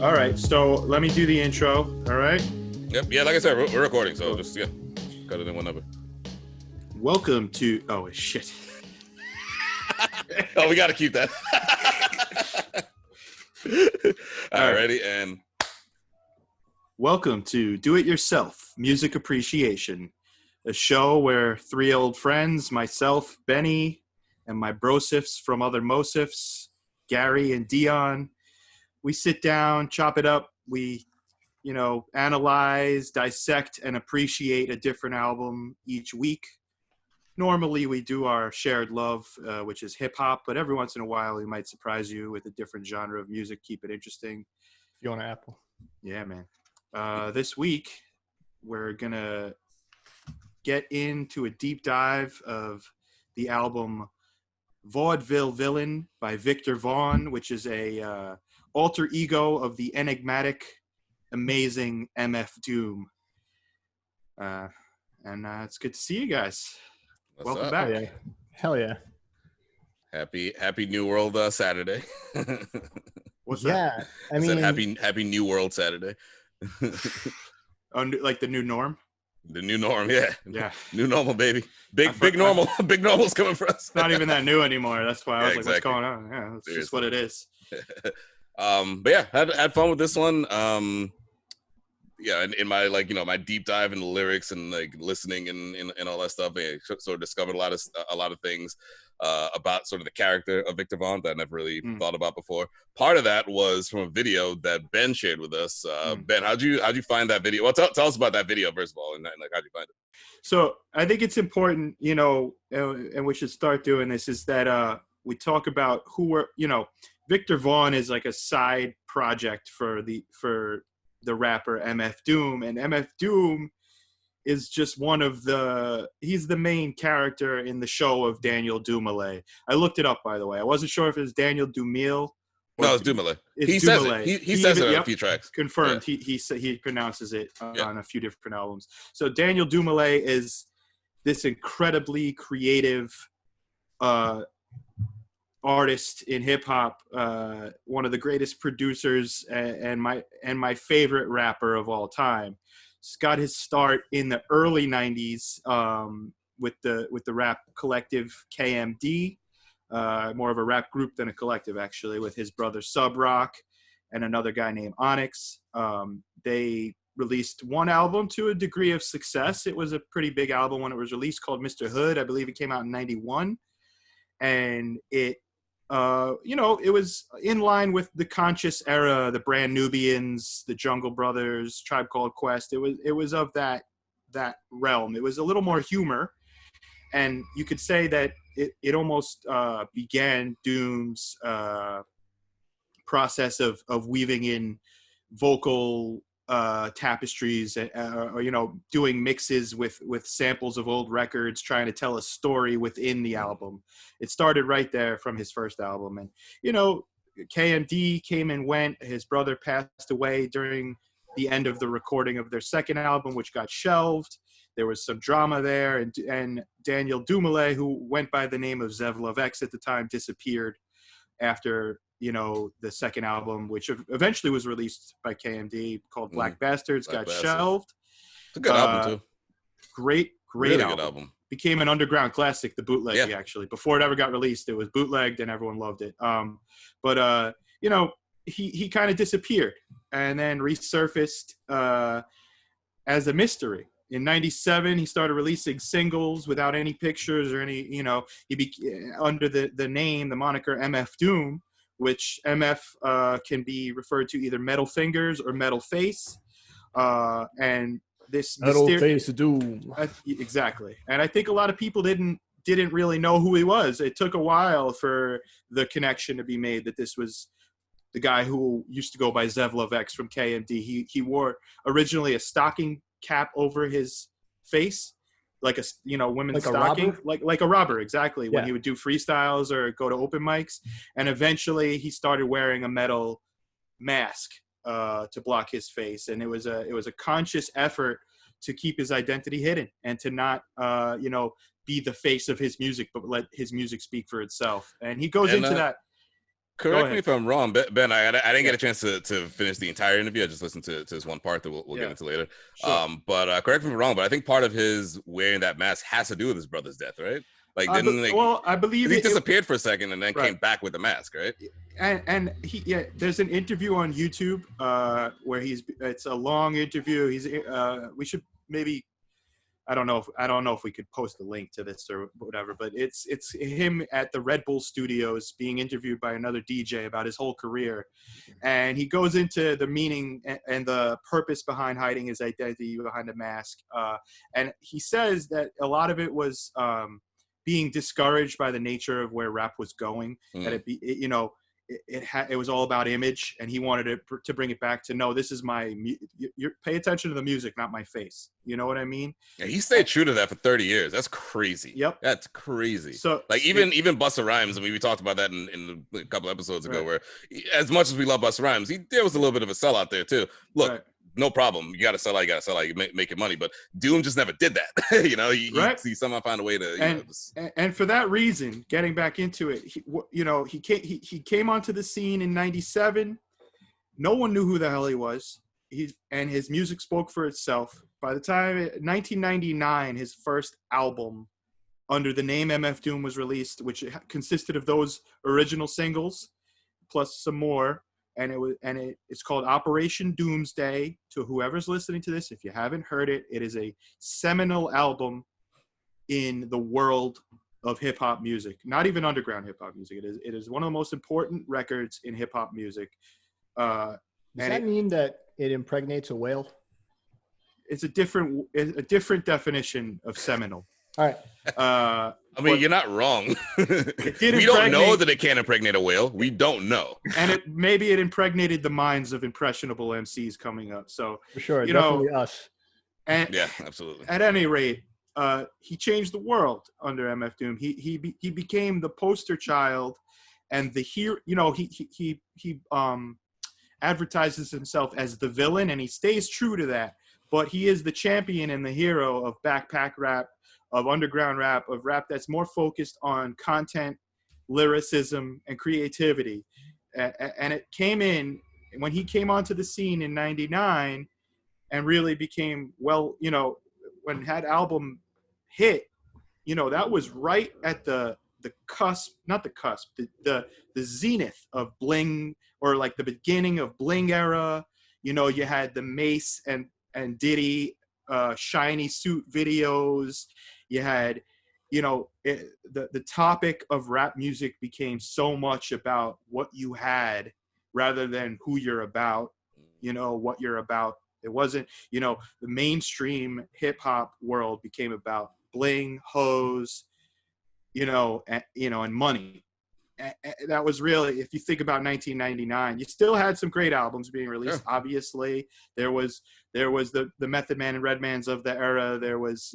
All right, so let me do the intro. All right. Yep. Yeah, like I said, we're recording, so just cut it in one number. Welcome to. Oh shit. Oh, we got to keep that. All right, ready and. Welcome to Do It Yourself Music Appreciation, a show where three old friends, myself, Benny, and my brosifs from other mosifs, Gary and Dion, we sit down, chop it up, we, analyze, dissect, and appreciate a different album each week. Normally, we do our shared love, which is hip-hop, but every once in a while, we might surprise you with a different genre of music, keep it interesting. Fiona Apple. Yeah, man. This week, we're going to get into a deep dive of the album Vaudeville Villain by Viktor Vaughn, which is a alter ego of the enigmatic, amazing MFDOOM. And it's good to see you guys. Welcome back. Hell yeah. Happy New World Saturday. What's that? I mean, happy New World Saturday. Like the new norm? The new norm, yeah. Yeah. New normal, baby. Big normal. Big normal's coming for us. It's not even that new anymore. That's why I was like, exactly. what's going on? Yeah, that's just what it is. But yeah, had fun with this one. In my my deep dive into lyrics and listening and all that stuff, I sort of discovered a lot of things about sort of the character of Viktor Vaughn that I never really thought about before. Part of that was from a video that Ben shared with us. Ben, how'd you find that video? Well, tell us about that video first of all, and how'd you find it? So I think it's important, and we should start doing this, is that we talk about Viktor Vaughn is like a side project for the rapper MFDOOM, and MFDOOM is just he's the main character in the show of Daniel Dumoulin. I looked it up, by the way. I wasn't sure if it's Daniel Dumile. No, it's Dumoulin. He says Dumoulin. it. He says it on a few tracks. Confirmed. Yeah. He pronounces it on a few different albums. So Daniel Dumoulin is this incredibly creative artist in hip hop, one of the greatest producers and my favorite rapper of all time. He's got his start in the early 90s with the rap collective KMD, more of a rap group than a collective actually, with his brother Sub Rock and another guy named Onyx. They released one album to a degree of success. It was a pretty big album when it was released, called Mr. Hood. I believe it came out in 91, and it was in line with the conscious era, the Brand Nubians, the Jungle Brothers, Tribe Called Quest. It was of that realm. It was a little more humor, and you could say that it almost began Doom's process of weaving in vocal tapestries, or doing mixes with samples of old records, trying to tell a story within the album. It started right there from his first album, and KMD came and went. His brother passed away during the end of the recording of their second album, which got shelved. There was some drama there, and Daniel Dumoulin, who went by the name of Zev Love X at the time, disappeared after the second album, which eventually was released by KMD, called Black Bastards, got shelved. It's a good album too. Great really album. Good album. Became an underground classic, the bootleg, actually. Before it ever got released, it was bootlegged and everyone loved it. He kind of disappeared and then resurfaced as a mystery. In 97, he started releasing singles without any pictures or any, under the name, the moniker MFDOOM, which MF can be referred to either Metal Fingers or Metal Face. And this Metal Face Doom. Exactly. And I think a lot of people didn't really know who he was. It took a while for the connection to be made that this was the guy who used to go by Zev Love X from KMD. He wore originally a stocking cap over his face, like a women's stocking, like a robber, exactly. When he would do freestyles or go to open mics, and eventually he started wearing a metal mask to block his face, and it was a conscious effort to keep his identity hidden and to not be the face of his music, but let his music speak for itself. And he goes into that. Correct me if I'm wrong, Ben. I didn't Yeah. get a chance to finish the entire interview. I just listened to this one part that we'll get into later. Sure. But correct me if I'm wrong, but I think part of his wearing that mask has to do with his brother's death, right? Like, I believe he disappeared for a second and then right. came back with the mask, right? And there's an interview on YouTube where it's a long interview. We should maybe, I don't know if we could post a link to this or whatever, but it's him at the Red Bull Studios being interviewed by another DJ about his whole career, and he goes into the meaning and the purpose behind hiding his identity behind the mask, and he says that a lot of it was being discouraged by the nature of where rap was going, that it was all about image, and he wanted to bring it back to, no, this is you pay attention to the music, not my face. You know what I mean? Yeah, he stayed true to that for 30 years. That's crazy. Yep. That's crazy. So like even Busta Rhymes, I mean, we talked about that in a couple episodes ago, where as much as we love Busta Rhymes, there was a little bit of a sellout there too. Look, no problem. You got to sell out. You got to sell out. You make your money. But Doom just never did that. He somehow found a way to. And for that reason, getting back into it, he came onto the scene in '97. No one knew who the hell he was. And his music spoke for itself. By the time 1999, his first album under the name MFDOOM was released, which consisted of those original singles plus some more. And it's called Operation Doomsday. To whoever's listening to this, if you haven't heard it, it is a seminal album in the world of hip hop music. Not even underground hip hop music. It is one of the most important records in hip hop music. Does that mean that it impregnates a whale? It's a different definition of seminal. All right. I mean, you're not wrong. We don't know that it can impregnate a whale. We don't know. And maybe it impregnated the minds of impressionable MCs coming up. So for sure, definitely us. And yeah, absolutely. At any rate, he changed the world under MFDOOM. He became the poster child and the hero. He advertises himself as the villain, and he stays true to that. But he is the champion and the hero of backpack rap, of underground rap, of rap that's more focused on content, lyricism, and creativity. And it came in when he came onto the scene in '99 and really became, when that album hit, that was right at the cusp, not the cusp, the zenith of Bling, or like the beginning of Bling era. You had the Mace and Diddy shiny suit videos. You had, the topic of rap music became so much about what you had rather than who you're about, what you're about. It wasn't, the mainstream hip hop world became about bling, hoes, and money. That was really, if you think about 1999, you still had some great albums being released. Yeah. Obviously, there was the Method Man and Redmans of the era. There was,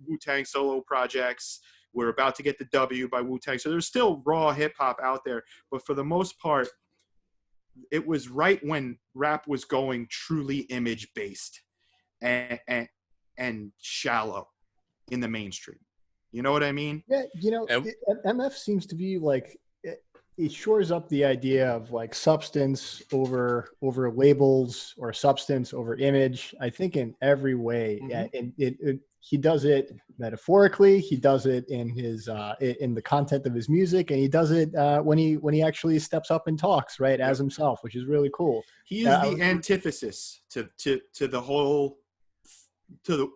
Wu-Tang solo projects. We're about to get the W by Wu-Tang. So there's still raw hip hop out there, but for the most part, it was right when rap was going truly image based and shallow in the mainstream. You know what I mean? Yeah, MF seems to be like, it shores up the idea of like substance over labels, or substance over image, I think, in every way. Mm-hmm. And he does it metaphorically, he does it in his in the content of his music, and he does it when he actually steps up and talks, right, as himself, which is really cool. He is the antithesis to the whole.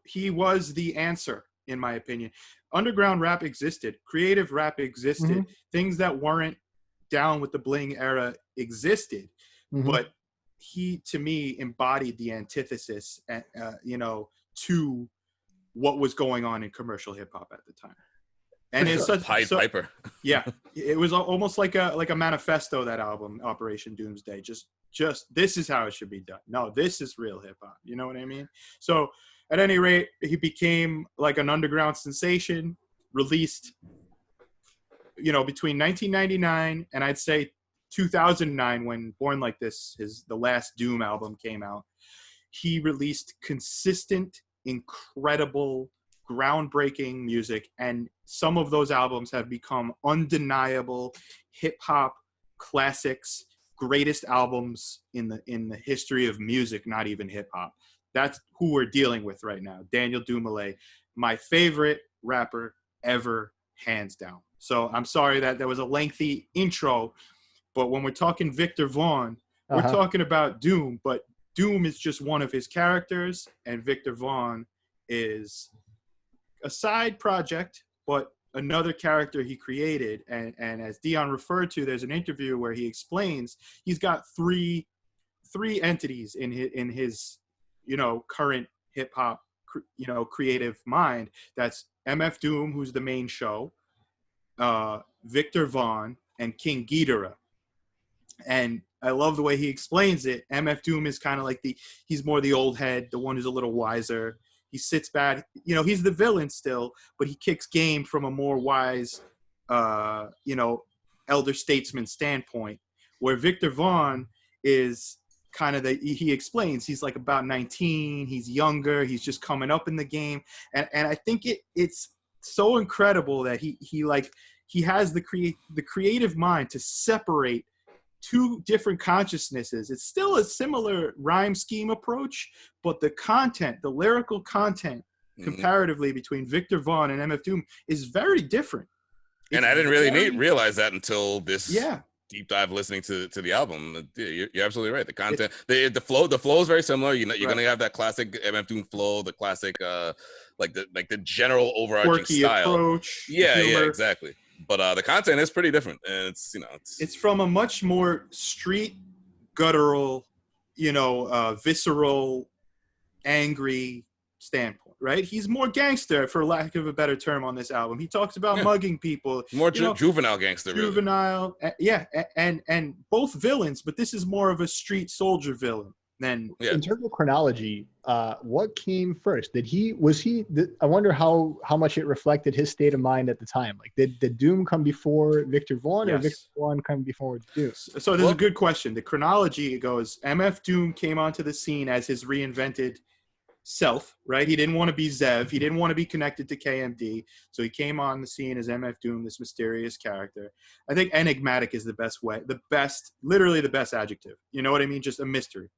He was the answer, in my opinion. Underground rap existed. Creative rap existed. Mm-hmm. Things that weren't down with the bling era existed. Mm-hmm. But he, to me, embodied the antithesis, to what was going on in commercial hip hop at the time. And it's such Pied Piper. Yeah, it was almost like a manifesto, that album, Operation Doomsday. Just this is how it should be done. No, this is real hip hop. You know what I mean? So at any rate, he became like an underground sensation, released, between 1999 and I'd say 2009, when Born Like This, the last Doom album, came out. He released consistent, incredible, groundbreaking music, and some of those albums have become undeniable hip hop classics, greatest albums in the history of music, not even hip hop. That's who we're dealing with right now. Daniel Dumoulin, my favorite rapper ever, hands down. So I'm sorry that there was a lengthy intro, but when we're talking Viktor Vaughn, we're talking about Doom, but Doom is just one of his characters, and Viktor Vaughn is a side project, but another character he created. And as Dion referred to, there's an interview where he explains he's got three entities in his current hip hop creative mind. That's MFDOOM, who's the main show, Viktor Vaughn, and King Ghidorah. And I love the way he explains it. MFDOOM is kind of like he's more the old head, the one who's a little wiser. He sits back, he's the villain still, but he kicks game from a more wise, elder statesman standpoint. Where Viktor Vaughn is kind of he explains, he's like about 19, he's younger, he's just coming up in the game. And I think it's so incredible that he has the creative mind to separate two different consciousnesses. It's still a similar rhyme scheme approach, but the content, the lyrical content, comparatively between Viktor Vaughn and MFDOOM is very different. And I didn't really realize that until this deep dive listening to the album. You're absolutely right. The content, the flow is very similar. You're gonna have that classic MFDOOM flow, the classic like the general overarching quirky style approach. Yeah, exactly. But the content is pretty different, and it's from a much more street, guttural, visceral, angry standpoint, right? He's more gangster, for lack of a better term, on this album. He talks about mugging people, more juvenile gangster, juvenile, really. And both villains, but this is more of a street soldier villain than. In terms of chronology, what came first? I wonder how much it reflected his state of mind at the time. Like, did Doom come before Viktor Vaughn, or Viktor Vaughn come before Doom? So there's a good question. The chronology goes: MFDOOM came onto the scene as his reinvented self, right? He didn't want to be Zev. He didn't want to be connected to KMD. So he came on the scene as MFDOOM, this mysterious character. I think enigmatic is literally the best adjective. You know what I mean? Just a mystery.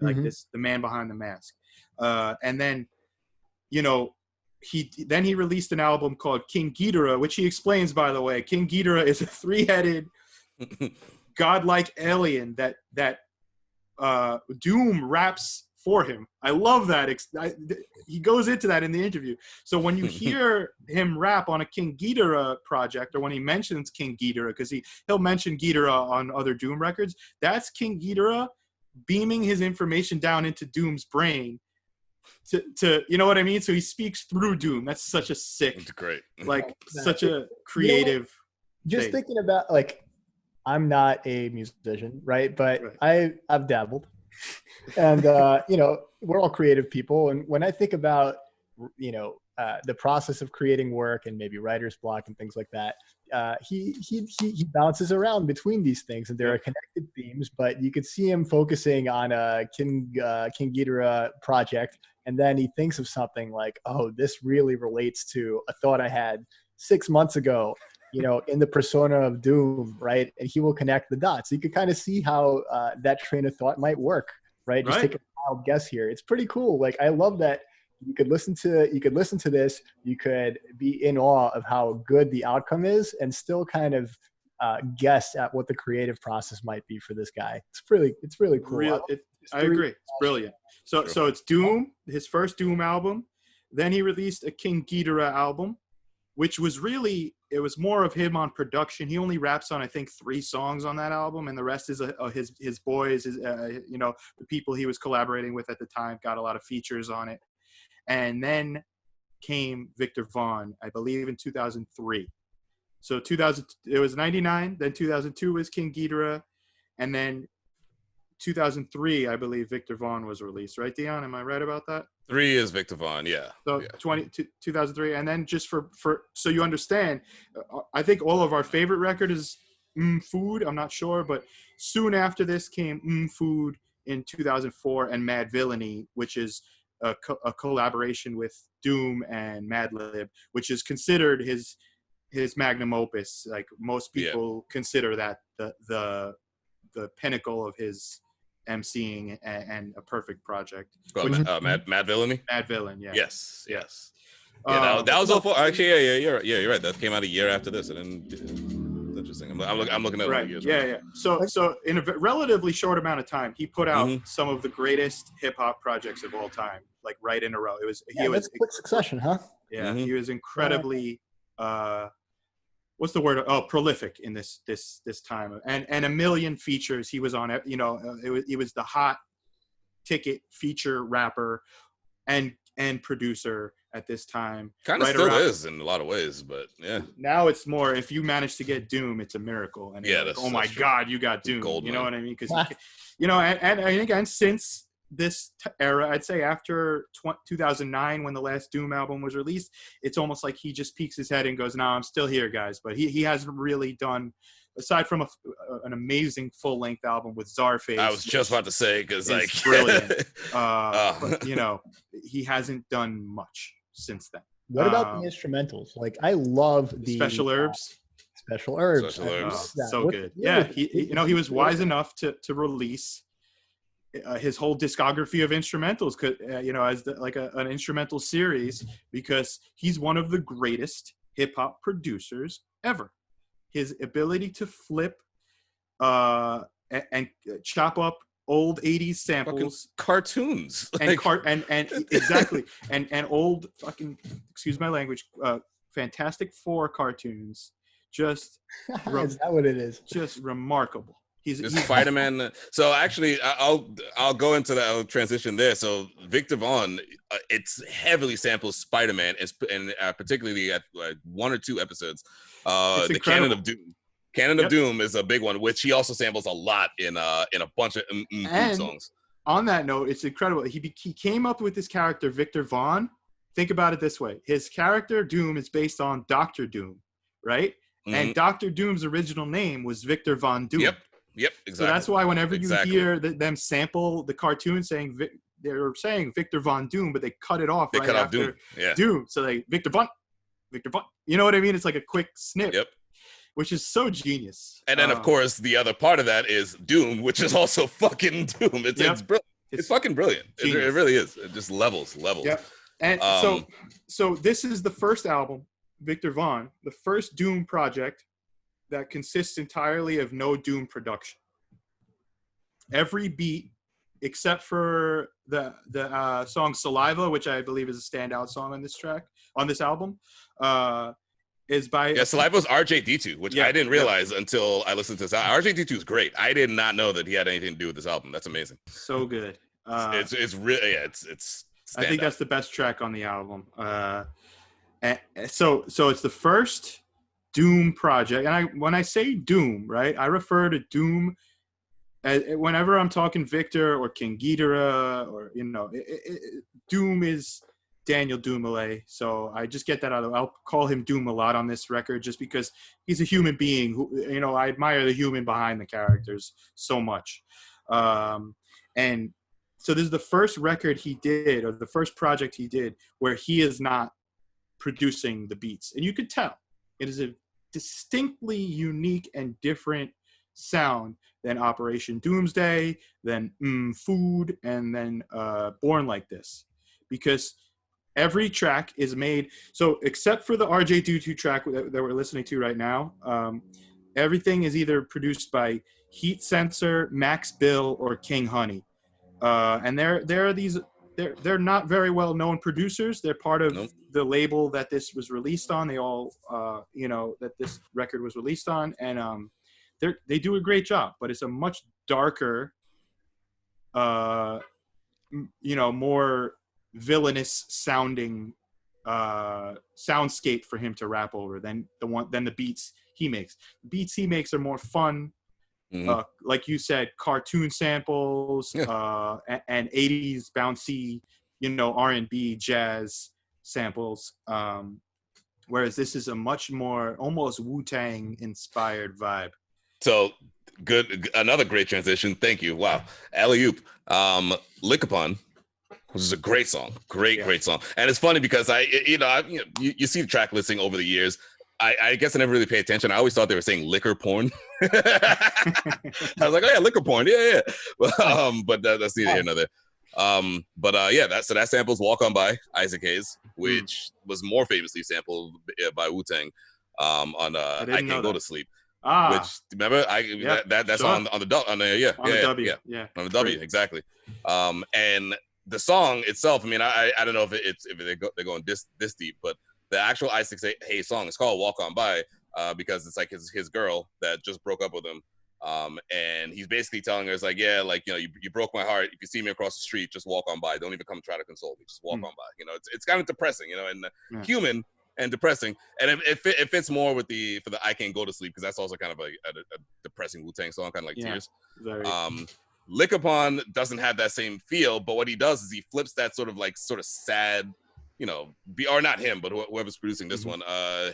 Like this, the man behind the mask. And then, he released an album called King Ghidorah, which he explains, by the way. King Ghidorah is a three-headed, godlike alien that Doom raps for him. I love that. He goes into that in the interview. So when you hear him rap on a King Ghidorah project, or when he mentions King Ghidorah, because he'll mention Ghidorah on other Doom records, that's King Ghidorah beaming his information down into Doom's brain to you know what I mean? So he speaks through Doom. That's such a sick, it's great, such a creative just thing. Thinking about, like, I'm not a musician, right? But I've dabbled, and we're all creative people. And when I think about the process of creating work and maybe writer's block and things like that, he bounces around between these things, and there are connected themes, but you could see him focusing on a King Ghidorah project, and then he thinks of something like, oh, this really relates to a thought I had 6 months ago, in the persona of Doom, right? And he will connect the dots. So you could kind of see how that train of thought might work, right? Just take a wild guess here. It's pretty cool. Like, I love that. You could listen to this. You could be in awe of how good the outcome is, and still kind of guess at what the creative process might be for this guy. It's really cool. I agree. It's brilliant. So it's Doom, his first Doom album. Then he released a King Ghidorah album, which was it was more of him on production. He only raps on, I think, 3 songs on that album, and the rest is his boys, the people he was collaborating with at the time, got a lot of features on it. And then came Viktor Vaughn, I believe, in 2003. So it was 99, then 2002 was King Ghidorah, and then 2003, I believe, Viktor Vaughn was released. Right, Dion? Am I right about that? 3 is Viktor Vaughn, yeah. So 2003, and then just for so you understand, I think all of our favorite record is Food. I'm not sure, but soon after this came Food in 2004, and Mad Villainy, which is a collaboration with Doom and Madlib, which is considered his his magnum opus. Like most people consider that the pinnacle of his emceeing and a perfect project. Mad Villainy. Mad Villain, yeah. Yes. Yeah, that was all for actually. Yeah, you're right. That came out a year after this, and interesting. I'm looking at right. years. Yeah. So in a relatively short amount of time, he put out some of the greatest hip hop projects of all time, like right in a row. It was quick succession, huh? Yeah, he was incredibly what's the word? Oh, prolific in this time, and a million features. He was on it. You know, it was the hot ticket feature rapper and producer at this time. Kind of still is in a lot of ways, but yeah. Now it's more, if you manage to get Doom, it's a miracle. And yeah, like, oh my God, you got Doom. Gold, you know what I mean? Because and again, since this era, I'd say after 2009, when the last Doom album was released, it's almost like he just peeks his head and goes, "No, I'm still here, guys." But he hasn't really done, aside from an amazing full-length album with Czarface. I was just about to say, because like brilliant. But, you know, he hasn't done much since then. What about the instrumentals? Like, I love the Special Herbs. Special Herbs. So good. Yeah, he was wise enough to release his whole discography of instrumentals, as an instrumental series, because he's one of the greatest hip hop producers ever. His ability to flip and chop up old 80s samples, cartoons, and exactly, and old fucking, excuse my language, Fantastic Four cartoons. Just is that what it is? Just remarkable. He's Spider-Man. So actually, I'll go into that. I'll transition there. So Viktor Vaughn, it's heavily samples Spider-Man, and particularly at like 1 or 2 episodes. The Canon of Doom. Canon of Doom is a big one, which he also samples a lot in a bunch of songs. On that note, it's incredible. He came up with this character, Viktor Vaughn. Think about it this way: his character Doom is based on Doctor Doom, right? And Doctor Doom's original name was Viktor Von Doom. Yep, exactly. So that's why whenever you hear them sample the cartoon they're saying Viktor Von Doom, but they cut it off right after Doom. So Viktor Von. You know what I mean? It's like a quick snip. Yep. Which is so genius. And then, of course, the other part of that is Doom, which is also fucking Doom. It's brilliant. It's fucking brilliant. It really is. It just levels. Yep. And so this is the first album, Viktor Vaughn, the first Doom project that consists entirely of no Doom production. Every beat, except for the song Saliva, which I believe is a standout song on this album, is by Saliva's RJD2, which I didn't realize until I listened to this. RJD2 is great. I did not know that he had anything to do with this album. That's amazing. So good. It's really it's I think that's the best track on the album. So it's the first Doom project, and when I say Doom, right, I refer to Doom as, whenever I'm talking Victor or King Ghidorah, or Doom is Daniel Dumoulin. So I just get that out of. I'll call him Doom a lot on this record, just because he's a human being who, I admire the human behind the characters so much. And so this is the first record he did, or the first project he did, where he is not producing the beats, and you could tell it is a distinctly unique and different sound than Operation Doomsday, than Food, and then Born Like This, because every track is made. So except for the RJ22 track that we're listening to right now, everything is either produced by Heat Sensor, Max Bill, or King Honey, and they're not very well known producers. They're part of the label that this was released on. They all, that this record was released on, and they do a great job. But it's a much darker, more villainous sounding soundscape for him to rap over than the beats he makes. The beats he makes are more fun. Like you said, cartoon samples, and 80s bouncy, R&B, jazz samples. Whereas this is a much more almost Wu-Tang inspired vibe. So good. Another great transition. Thank you. Wow. Alley-oop. Lick Upon, which is a great song. Great song. And it's funny because you see the track listing over the years. I guess I never really paid attention. I always thought they were saying liquor porn. I was like, oh yeah, liquor porn, yeah. But that's neither here nor there. That samples "Walk On By" Isaac Hayes, which was more famously sampled by Wu-Tang on "I Can't Go to Sleep." Which remember that's sure. on the W on the W. Great. Exactly. And the song itself, I mean, I don't know if they're going this deep, but the actual Isaac Hayes song is called "Walk On By" because it's like his girl that just broke up with him. And he's basically telling her, it's like, yeah, like, you know, you broke my heart. If you see me across the street, just walk on by. Don't even come try to console me. Just walk on by. You know, it's kind of depressing, you know, and human and depressing. And it fits more for the "I Can't Go to Sleep" because that's also kind of a depressing Wu-Tang song, kind of like Tears. Very. Lick Upon doesn't have that same feel, but what he does is he flips that sort of sad, you know, or not him, but whoever's producing this one,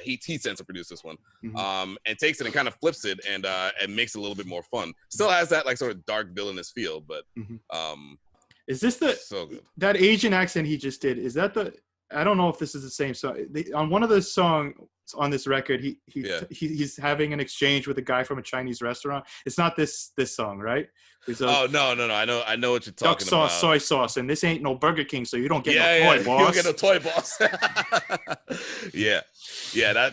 he sent to produce this one, and takes it and kind of flips it and makes it a little bit more fun. Still has that like sort of dark villainous feel, but is this so good. That Asian accent he just did? Is that the? I don't know if this is the same song. On one of the songs on this record, he's having an exchange with a guy from a Chinese restaurant. It's not this song, right? No. I know what you're talking about. Duck sauce, soy sauce, and this ain't no Burger King, so you don't get no toy, boss. You don't get no toy, boss.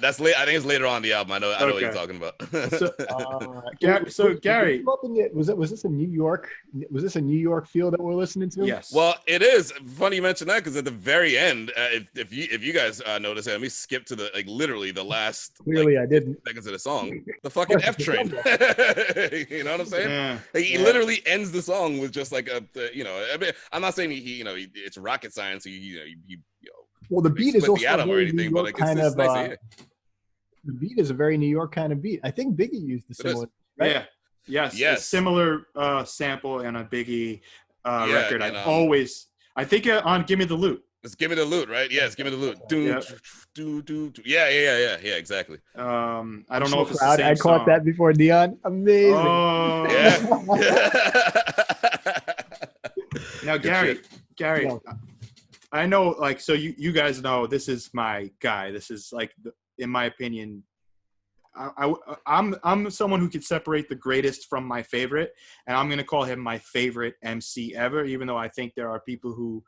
That's late. I think it's later on in the album. I know what you're talking about. So Gary, was this a New York? Was this a New York feel that we're listening to? Yes. Well, it is funny you mention that because at the very end, if you guys notice it, let me skip to the literally the last. Clearly, I didn't. Seconds of the song. The fucking F train. You know what I'm saying? Yeah. He literally ends the song with just like I'm not saying it's rocket science. Well, the beat is also or anything, but like, kind it's of. Nice to hear. The beat is a very New York kind of beat. I think Biggie used the similar. Right? Yeah. Yes. A similar sample and a Biggie record. I think on "Give Me the Loot." It's "Give Me the Loot," right? Yeah, it's "Give Me the Loot." Yeah, exactly. I don't know if it's the same I caught that before Dion. Amazing. Oh. Yeah. Now, Gary, I know, like, so you guys know this is my guy. This is like, in my opinion, I'm someone who could separate the greatest from my favorite, and I'm gonna call him my favorite MC ever. Even though I think there are people who,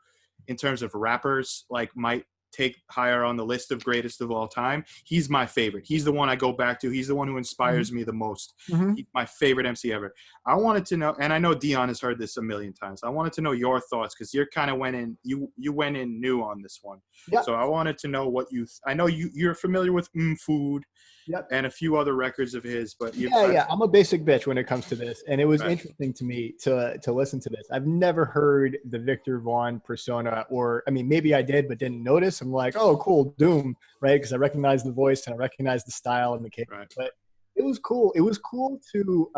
in terms of rappers, like might take higher on the list of greatest of all time. He's my favorite. He's the one I go back to. He's the one who inspires me the most. He's my favorite MC ever. I wanted to know, and I know Dion has heard this a million times. I wanted to know your thoughts because you're kind of you went in new on this one. Yep. So I wanted to know what I know you're familiar with Food. Yep. And a few other records of his, but I'm a basic bitch when it comes to this, and it was interesting to me to listen to this. I've never heard the Viktor Vaughn persona, or I mean, maybe I did, but didn't notice. I'm like, oh, cool, Doom, right? Because I recognize the voice and I recognize the style and the cadence. Right. But it was cool. It was cool to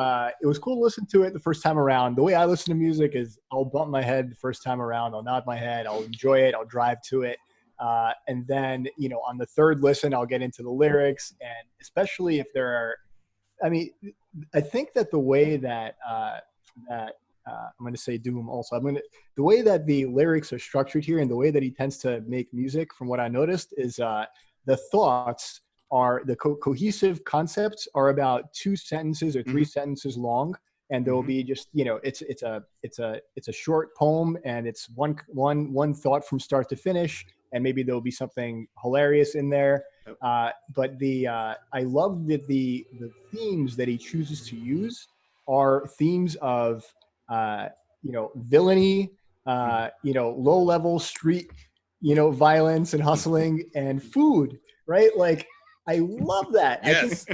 listen to it the first time around. The way I listen to music is I'll bump my head the first time around. I'll nod my head. I'll enjoy it. I'll drive to it. And then, on the third listen, I'll get into the lyrics, and especially if there are, I think that the way that, I'm going to say Doom also, the way that the lyrics are structured here and the way that he tends to make music, from what I noticed, is the thoughts are, the cohesive concepts are about 2 sentences or 3 sentences long. And there will be just, it's a short poem, and it's one thought from start to finish. And maybe there'll be something hilarious in there. But I love that the themes that he chooses to use are themes of, villainy, low-level street, violence and hustling and food, right? Like, I love that. Yes.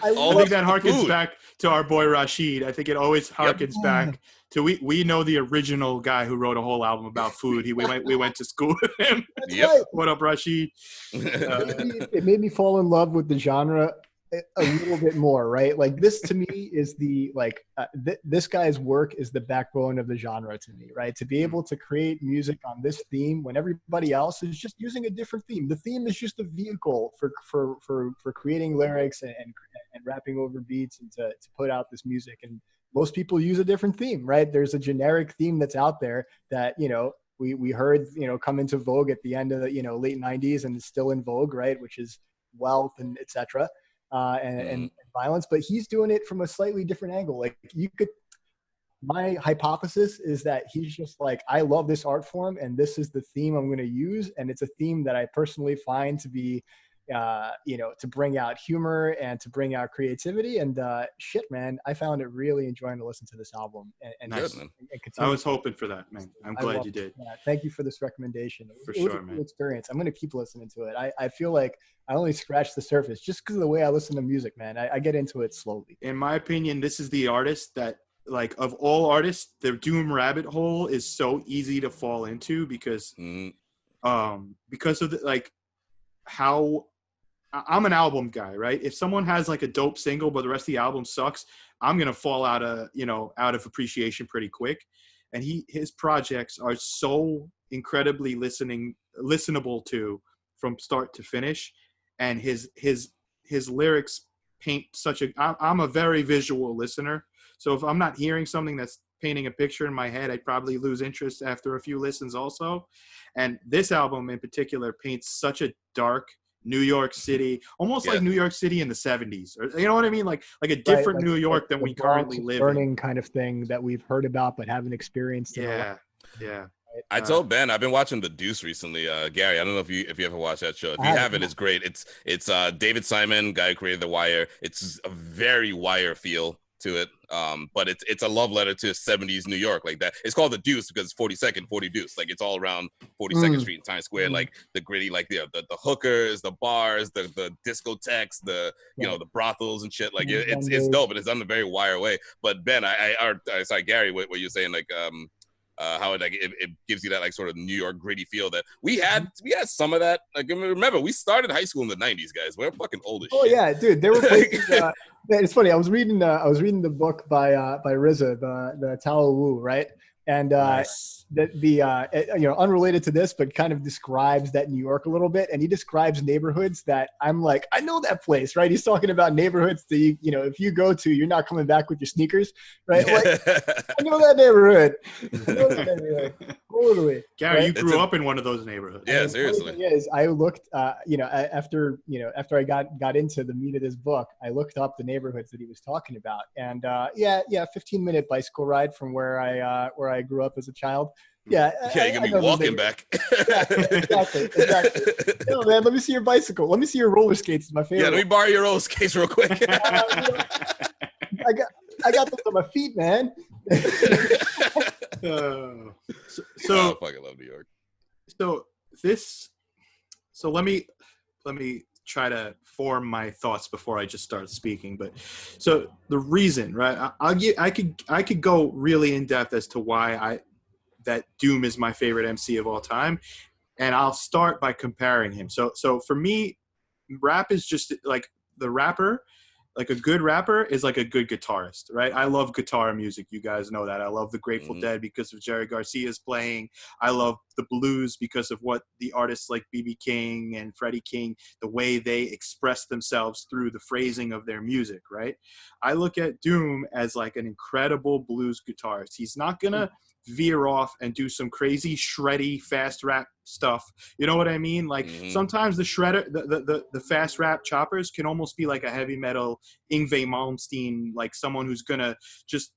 I think that harkens back to our boy Rashid. I think it always harkens back to we know the original guy who wrote a whole album about food. We went to school with him. Right. What up, Rashid? It made me fall in love with the genre a little bit more, right? Like, this to me is this guy's work is the backbone of the genre to me, right? To be able to create music on this theme when everybody else is just using a different theme. The theme is just a vehicle for creating lyrics and rapping over beats and to put out this music. And most people use a different theme, right? There's a generic theme that's out there that, we heard, come into vogue at the end of the, late 90s and is still in vogue, right? Which is, wealth and etc. And violence, but he's doing it from a slightly different angle. Like you could, my hypothesis is that he's just like, I love this art form and this is the theme I'm going to use. And it's a theme that I personally find to be, to bring out humor and to bring out creativity. And shit, man, I found it really enjoying to listen to this album. And nice. And I was hoping for that, man. I'm glad you did. Thank you for this recommendation. For it was sure, a cool man. experience. I'm going to keep listening to it. I feel like I only scratched the surface just because of the way I listen to music, man. I get into it slowly. In my opinion, this is the artist that, like, of all artists, the Doom rabbit hole is so easy to fall into because of the, like, how I'm an album guy, right? If someone has like a dope single, but the rest of the album sucks, I'm going to fall out of appreciation pretty quick. And his projects are so incredibly listenable to from start to finish. And his lyrics paint I'm a very visual listener. So if I'm not hearing something that's painting a picture in my head, I'd probably lose interest after a few listens also. And this album in particular paints such a dark New York City, almost like New York City in the 70s, or you know what I mean? Like a different New York than we currently live in. Burning kind of thing that we've heard about but haven't experienced. Yeah. I told Ben I've been watching The Deuce recently. Gary, I don't know if you ever watched that show. If you haven't, it's great. It's David Simon, guy who created The Wire. It's a very Wire feel to it, but it's a love letter to 70s New York, like that. It's called The Deuce because it's 42nd 40 Deuce, like it's all around 42nd Street and Times Square, like the gritty, like the hookers, the bars, the discotheques, the the brothels and shit. Like it's dope, and it's done in a very Wire way. But Ben, sorry, Gary, what you're saying, like how it gives you that like sort of New York gritty feel that we had some of that. Like, remember, we started high school in the 90s, guys. We're fucking old as shit. Oh yeah, dude. There were places. Man, it's funny. I was reading the book by RZA, the Tao Wu, right? And nice. Unrelated to this, but kind of describes that New York a little bit. And he describes neighborhoods that I'm like, I know that place, right? He's talking about neighborhoods that if you go to, you're not coming back with your sneakers, right? Like, I know that neighborhood. Totally. Gary, right? You grew up in one of those neighborhoods. Yeah, seriously. The thing is, I looked, after I got into the meat of this book, I looked up the neighborhoods that he was talking about, and 15-minute bicycle ride from where I grew up as a child. Yeah, you're gonna be walking back. Yeah, exactly. No, man, let me see your bicycle. Let me see your roller skates. It's my favorite. Yeah, let me borrow your roller skates real quick. I got those on my feet, man. I fucking love New York. So let me try to form my thoughts before I just start speaking. But so the reason, right? I could go really in depth as to why that Doom is my favorite MC of all time, and I'll start by comparing him. So for me, rap is just like the rapper. Like a good rapper is like a good guitarist, right? I love guitar music. You guys know that. I love the Grateful Dead because of Jerry Garcia's playing. I love the blues because of what the artists like B.B. King and Freddie King, the way they express themselves through the phrasing of their music, right? I look at Doom as like an incredible blues guitarist. He's not going to veer off and do some crazy shreddy fast rap stuff. You know what I mean? Like sometimes the shredder, the fast rap choppers can almost be like a heavy metal Yngwie Malmsteen, like someone who's gonna just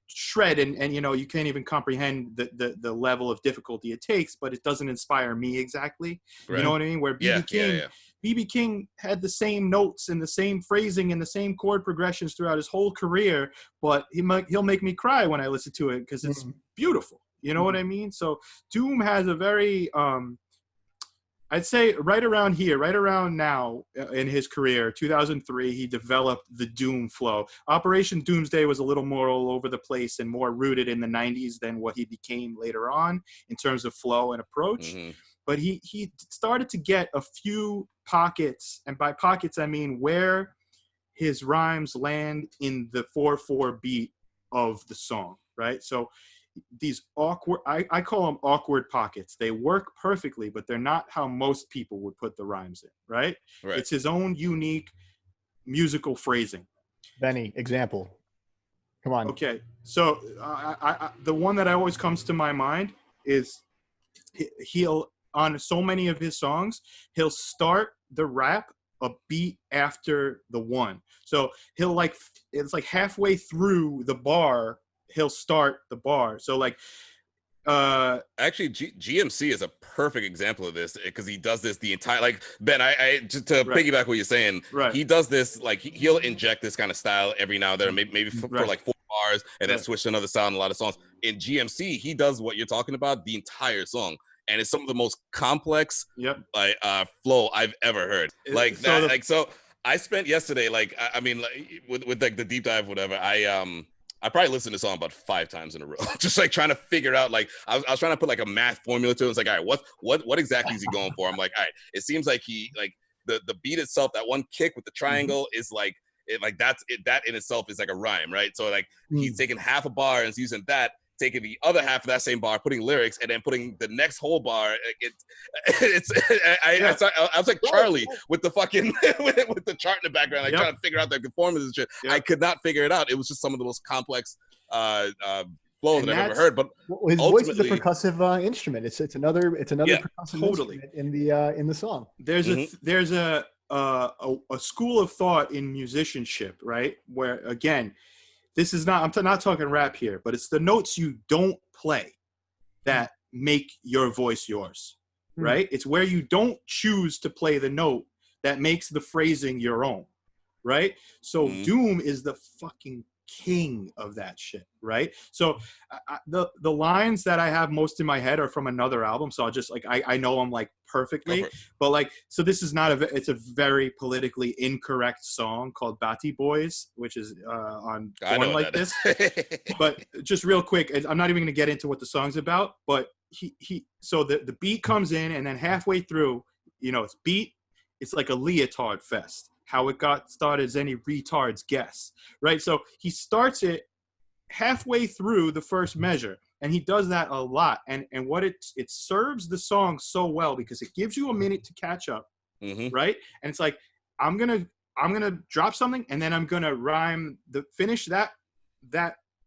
shred and you can't even comprehend the level of difficulty it takes, but it doesn't inspire me exactly. Right. You know what I mean? Where B.B. King had the same notes and the same phrasing and the same chord progressions throughout his whole career, but he'll make me cry when I listen to it because it's beautiful. You know what I mean? So Doom has a very I'd say right around now in his career, 2003, he developed the Doom flow. Operation Doomsday was a little more all over the place and more rooted in the 90s than what he became later on in terms of flow and approach. But he started to get a few pockets, and by pockets I mean where his rhymes land in the 4/4 beat of the song, right? So these awkward, I call them awkward pockets. They work perfectly, but they're not how most people would put the rhymes in, right? It's his own unique musical phrasing. Benny, example. Come on. Okay, so the one that always comes to my mind is he'll, on so many of his songs, he'll start the rap a beat after the one. So he'll like, it's like halfway through the bar, he'll start the bar. So like, actually GMC is a perfect example of this, because he does this the entire, like, Ben, I just to piggyback what you're saying, he does this, like, he'll inject this kind of style every now and then, maybe for like 4 bars, and then switch to another style in a lot of songs. In GMC, he does what you're talking about the entire song, and it's some of the most complex like flow I've ever heard. Like so that, so I spent yesterday, like, I mean, like, with like the deep dive, whatever, I probably listened to the song about 5 times in a row, just like trying to figure out, like, I was trying to put like a math formula to it. It's like, all right, what exactly is he going for? I'm like, all right, it seems like he, like, the beat itself, that one kick with the triangle is like, that in itself is like a rhyme, right? So like he's taking half a bar and he's using that, taking the other half of that same bar, putting lyrics, and then putting the next whole bar. I was like Charlie with the fucking with the chart in the background, like trying to figure out the conformance and shit. I could not figure it out. It was just some of the most complex flow that I've ever heard. But his voice is a percussive instrument. It's another percussive instrument in the song. There's a school of thought in musicianship, right? Where, again, this is not, I'm not talking rap here, but it's the notes you don't play that make your voice yours, right? It's where you don't choose to play the note that makes the phrasing your own, right? So Doom is the fucking king of that shit, right? So the lines that I have most in my head are from another album, so I'll just, like, I know them like perfectly, but like, so this is not it's a very politically incorrect song called Batty Boys, which is on Born Like This. But just real quick, I'm not even gonna get into what the song's about, but so the beat comes in, and then halfway through, it's beat, it's like a leotard fest. How it got started is any retard's guess, right? So he starts it halfway through the first measure, and he does that a lot. And what it serves the song so well, because it gives you a minute to catch up, right? And it's like, I'm gonna drop something, and then I'm gonna rhyme finish that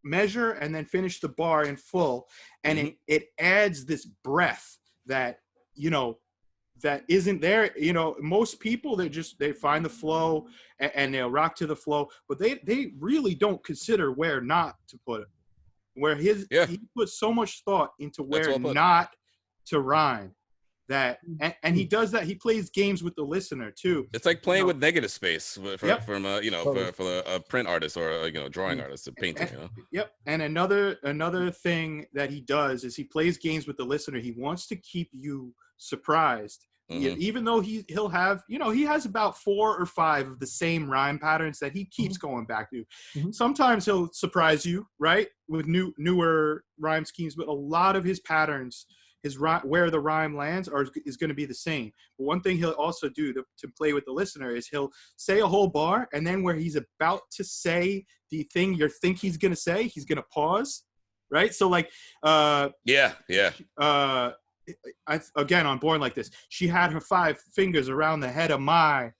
measure, and then finish the bar in full, and it adds this breath that that isn't there. Most people, they find the flow and they'll rock to the flow, but they really don't consider where not to put it. Where he puts so much thought into where not to rhyme, that and he does that. He plays games with the listener too. It's like playing with negative space from a print artist or a drawing artist, a painting. And another thing that he does is he plays games with the listener. He wants to keep you surprised, even though he'll have he has about 4 or 5 of the same rhyme patterns that he keeps going back to. Sometimes he'll surprise you, right, with newer rhyme schemes, but a lot of his patterns, where the rhyme lands is going to be the same. But one thing he'll also do to play with the listener is he'll say a whole bar, and then where he's about to say the thing you think he's going to say, he's going to pause, right? So like again, on Born Like This, she had her 5 fingers around the head of my,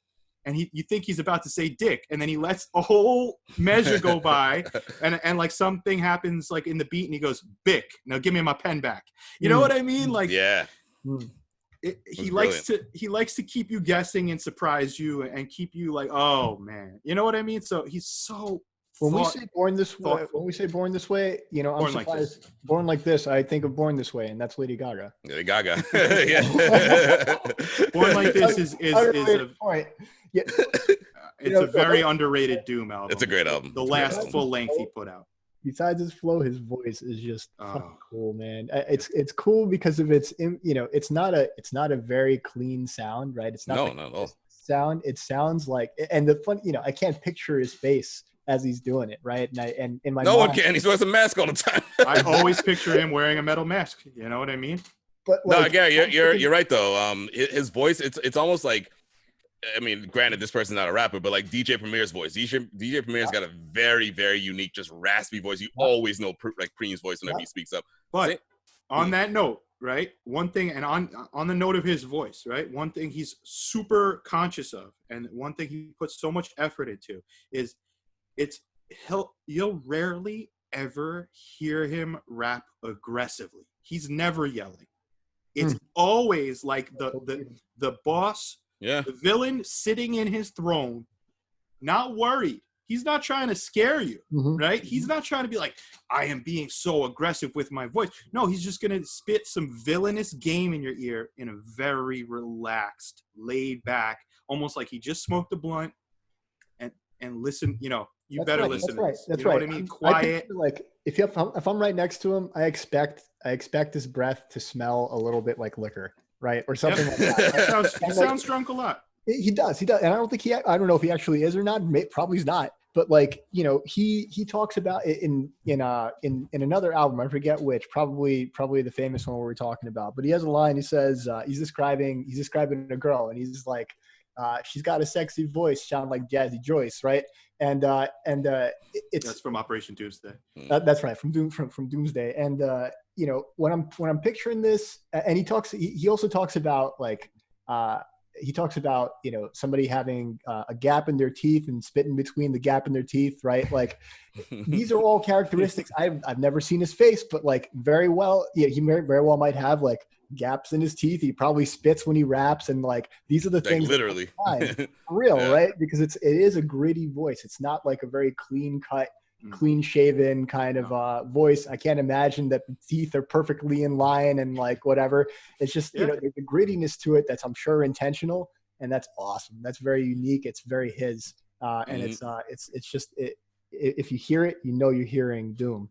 and you think he's about to say dick, and then he lets a whole measure go by, and like something happens like in the beat, and he goes, Bick, now give me my pen back. You know what I mean? Like, he likes to keep you guessing and surprise you and keep you like, oh man, you know what I mean? So he's so. When we say Born This Way, I'm surprised. Born Like This, I think of Born This Way, and that's Lady Gaga. Lady Gaga. Born Like This is a point. It's a very underrated Doom album. It's a great album. The last full length he put out. Besides his flow, his voice is just fucking cool, man. It's cool because of its, it's not a very clean sound, right? It's not not at all. Sound. It sounds like, and the fun, I can't picture his face as he's doing it, right? And in my no mind, one can. He wears a mask all the time. I always picture him wearing a metal mask. You know what I mean? But no, Gary, you're right though. His voice, it's almost like, I mean, granted, this person's not a rapper, but like DJ Premier's voice. DJ Premier's got a very, very unique, just raspy voice. You always know like Preem's voice whenever he speaks up. But on that note, right? One thing, and on the note of his voice, right? One thing he's super conscious of, and one thing he puts so much effort into is you'll rarely ever hear him rap aggressively. He's never yelling. It's always like the boss Yeah. The villain sitting in his throne, not worried. He's not trying to scare you, right? He's not trying to be like, I am being so aggressive with my voice. No, he's just going to spit some villainous game in your ear in a very relaxed, laid back, almost like he just smoked a blunt and listen, you know, you That's better right, listen that's to right. this. That's you know right. what I mean? I Quiet. picture, like if I'm right next to him, I expect his breath to smell a little bit like liquor, right? Or something like that. He sounds drunk a lot. He does. And I don't think I don't know if he actually is or not. Probably he's not. But like, you know, he talks about it in another album. I forget which, probably the famous one we're talking about. But he has a line. He says, he's describing a girl, and he's like, she's got a sexy voice, sound like Jazzy Joyce, right? And it's that's from Operation Doomsday. That's right, from Doomsday. And you know, when I'm picturing this, and he also talks about like he talks about, you know, somebody having a gap in their teeth and spitting between the gap in their teeth, right? Like these are all characteristics. I've never seen his face, but like very well, yeah, he very well might have like gaps in his teeth. He probably spits when he raps, and like these are the things literally for real, yeah. Right? Because it is a gritty voice. It's not like a very clean cut, clean shaven kind of voice. I can't imagine that the teeth are perfectly in line and like whatever. It's just, you know, there's a grittiness to it that's, I'm sure, intentional, and that's awesome. That's very unique. It's very his, and it's just if you hear it, you know you're hearing Doom.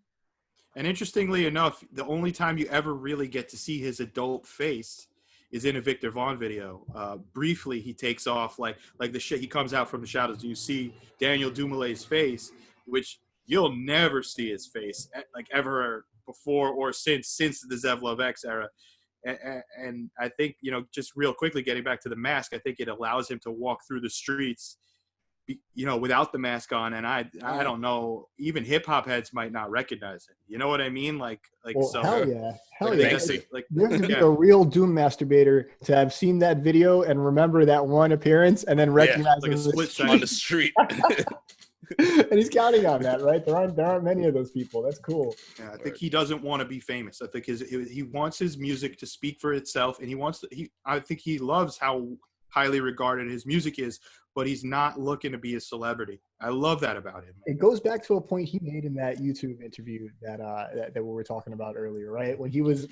And interestingly enough, the only time you ever really get to see his adult face is in a Viktor Vaughn video. Briefly, he takes off like the shit. He comes out from the shadows. You see Daniel Dumoulint's face, which you'll never see his face like ever before or since the Zevlov X era. And I think, you know, just real quickly getting back to the mask, I think it allows him to walk through the streets, you know, without the mask on. And I don't know, even hip hop heads might not recognize it. You know what I mean? Like, well, so hell yeah. Like, you have to be a real Doom masturbator to have seen that video and remember that one appearance and then recognize like a split second on the street. And he's counting on that, right? There aren't many of those people. That's cool. Yeah, I think he doesn't want to be famous. I think he wants his music to speak for itself, and I think he loves how highly regarded his music is, but he's not looking to be a celebrity. I love that about him. It goes back to a point he made in that YouTube interview that we were talking about earlier, right? When he was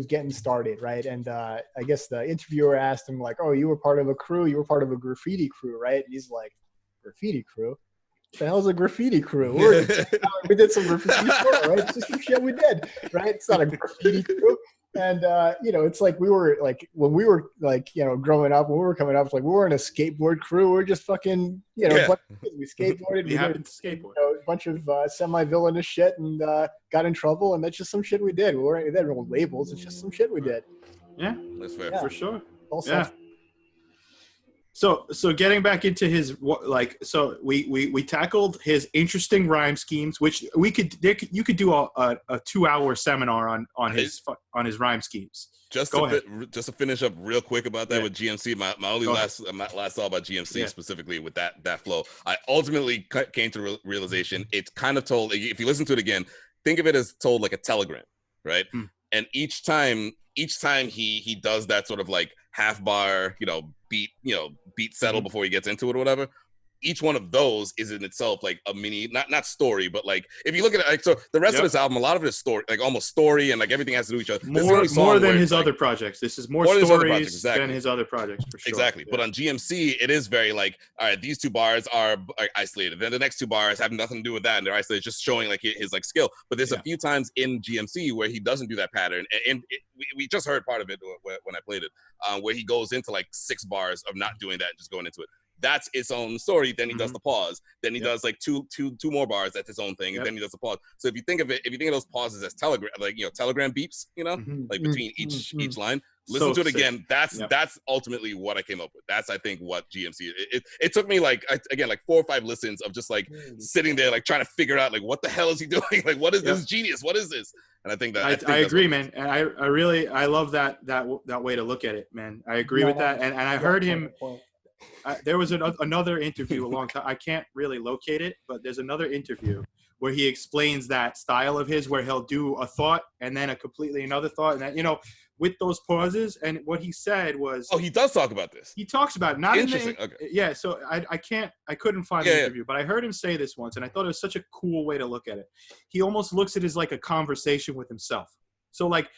getting started, right? And I guess the interviewer asked him like, "Oh, you were part of a crew. You were part of a graffiti crew, right?" And he's like, "Graffiti crew? What the hell's a graffiti crew? We did some graffiti shit, right? It's just some shit we did, right? It's not a graffiti crew." And you know, it's like we were like when we were like, you know, growing up, when we were coming up, it's like we weren't a skateboard crew. We we're just fucking, you know, we skateboarded. We happened to skateboard. You know, a bunch of semi-villainous shit, and got in trouble, and that's just some shit we did. We weren't there no labels. It's just some shit we did. Yeah, that's fair, for sure. All yeah. So getting back into his, like, so we tackled his interesting rhyme schemes, which you could do a 2-hour seminar on his rhyme schemes. Just to finish up real quick about that with GMC, my only last thought about GMC specifically with that flow, I ultimately came to the realization it's kind of told, if you listen to it again, think of it as told like a telegram, right? And each time he does that sort of like half bar, beat settle before he gets into it or whatever. Each one of those is in itself like a mini, not story, but like if you look at it, like, so the rest of this album, a lot of it is story, like almost story, and like everything has to do with each other. More than his other projects. This is more stories than his other projects, for sure. Exactly. Yeah. But on GMC, it is very like, all right, these two bars are like isolated. Then the next two bars have nothing to do with that, and they're isolated, just showing like his like skill. But there's a few times in GMC where he doesn't do that pattern, and we just heard part of it when I played it, where he goes into like 6 bars of not doing that and just going into it. That's its own story. Then he does the pause. Then he does like two more bars. That's his own thing. And then he does the pause. So if you think of those pauses as telegram, like, telegram beeps, like between each line, listen to it again. That's ultimately what I came up with. That's, I think, what GMC. It took me like 4 or 5 listens of just like sitting there like trying to figure out like what the hell is he doing? Like what is this genius? What is this? And I think that I agree, man. And I love that way to look at it, man. I agree with that. And I heard him. There was another interview a long time. I can't really locate it, but there's another interview where he explains that style of his, where he'll do a thought and then a completely another thought, and that, you know, with those pauses. And what he said was, oh, he does talk about this. He talks about it, not interesting. In the, okay. Yeah. So I couldn't find the interview, but I heard him say this once, and I thought it was such a cool way to look at it. He almost looks at it as like a conversation with himself. So like,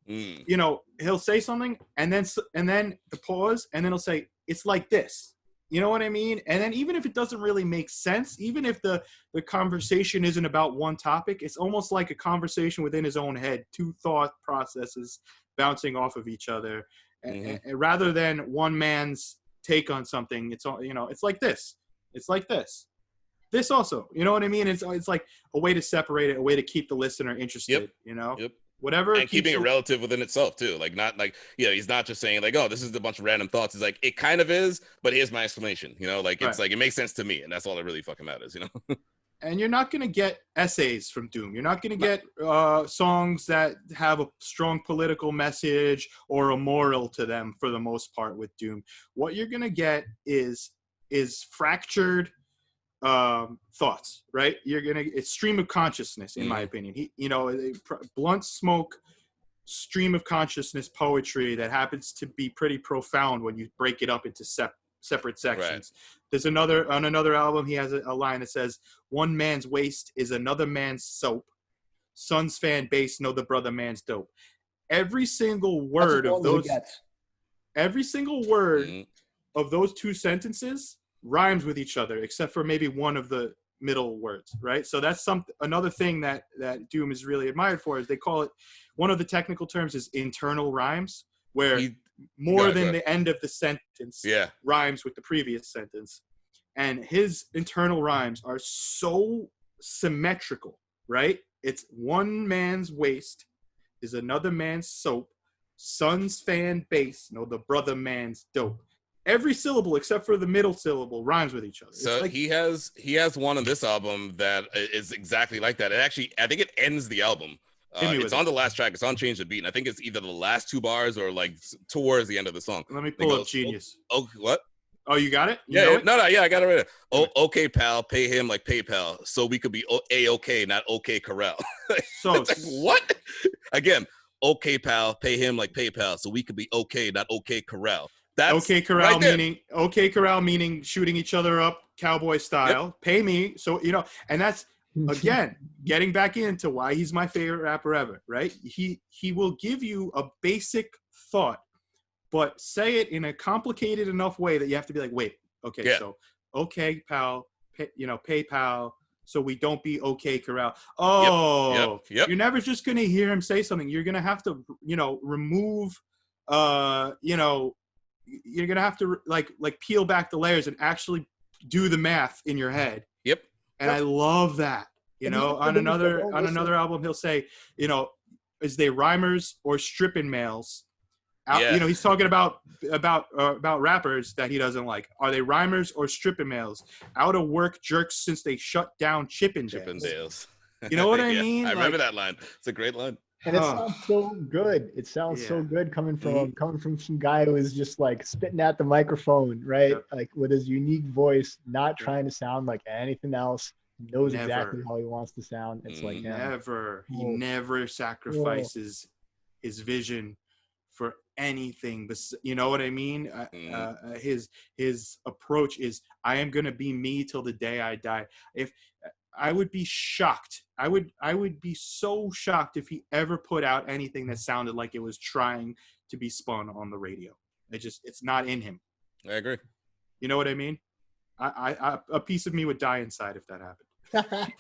you know, he'll say something, and then the pause, and then he'll say, "It's like this." You know what I mean? And then even if it doesn't really make sense, even if the conversation isn't about one topic, it's almost like a conversation within his own head, two thought processes bouncing off of each other, and rather than one man's take on something. It's all, you know, it's like this. It's like this. This also, you know what I mean? It's like a way to separate it, a way to keep the listener interested. You know. Whatever, and keeping it relative within itself too, like not like, you know, he's not just saying like, oh, this is a bunch of random thoughts. It's like, it kind of is, but here's my explanation, you know, like it's like, it makes sense to me, and that's all that really fucking matters, you know. And you're not going to get essays from Doom. You're not going to get songs that have a strong political message or a moral to them for the most part with Doom. What you're going to get is fractured thoughts, right? It's stream of consciousness, in my opinion. You know, blunt smoke, stream of consciousness poetry that happens to be pretty profound when you break it up into separate sections. Right. There's on another album, he has a line that says, "One man's waist is another man's soap. Son's fan base know the brother man's dope." Every single word of those, of those two sentences rhymes with each other, except for maybe one of the middle words, right? So that's another thing that Doom is really admired for, is they call it, one of the technical terms is internal rhymes, where more than the end of the sentence rhymes with the previous sentence. And his internal rhymes are so symmetrical, right? It's one man's waist is another man's soap. Son's fan base know the brother man's dope. Every syllable except for the middle syllable rhymes with each other. So like, he has one on this album that is exactly like that. It actually, I think it ends the album. It's on the last track. It's on Change the Beat. And I think it's either the last two bars or like towards the end of the song. Let me pull up Genius. Oh, what? Oh, you got it? No, I got it right there. Oh, okay, pal, pay him like PayPal so we could be A-okay, not okay Corral. So it's like, what? Again, okay, pal, pay him like PayPal so we could be okay, not okay Corral. That's okay Corral, right meaning shooting each other up cowboy style. Pay me, so you know, and that's again getting back into why he's my favorite rapper ever, right? He will give you a basic thought, but say it in a complicated enough way that you have to be like, wait, okay, so okay, pal, PayPal, so we don't be okay Corral. Oh, you're never just gonna hear him say something. You're gonna have to, remove, you're gonna have to like peel back the layers and actually do the math in your head. And I love that. On another album, he'll say, is they rhymers or stripping males? He's talking about rappers that he doesn't like. Are they rhymers or stripping males? Out of work jerks since they shut down Chippendales. You know what I mean? I remember that line. It's a great line. And it sounds so good. It sounds so good coming from some guy who is just like spitting at the microphone, right? Like with his unique voice, not trying to sound like anything else. Knows exactly how he wants to sound. It's like he never sacrifices his vision for anything. You know what I mean? His approach is, I am gonna be me till the day I die. If I would be shocked. I would be so shocked if he ever put out anything that sounded like it was trying to be spun on the radio. It's not in him. I agree. You know what I mean? A piece of me would die inside if that happened.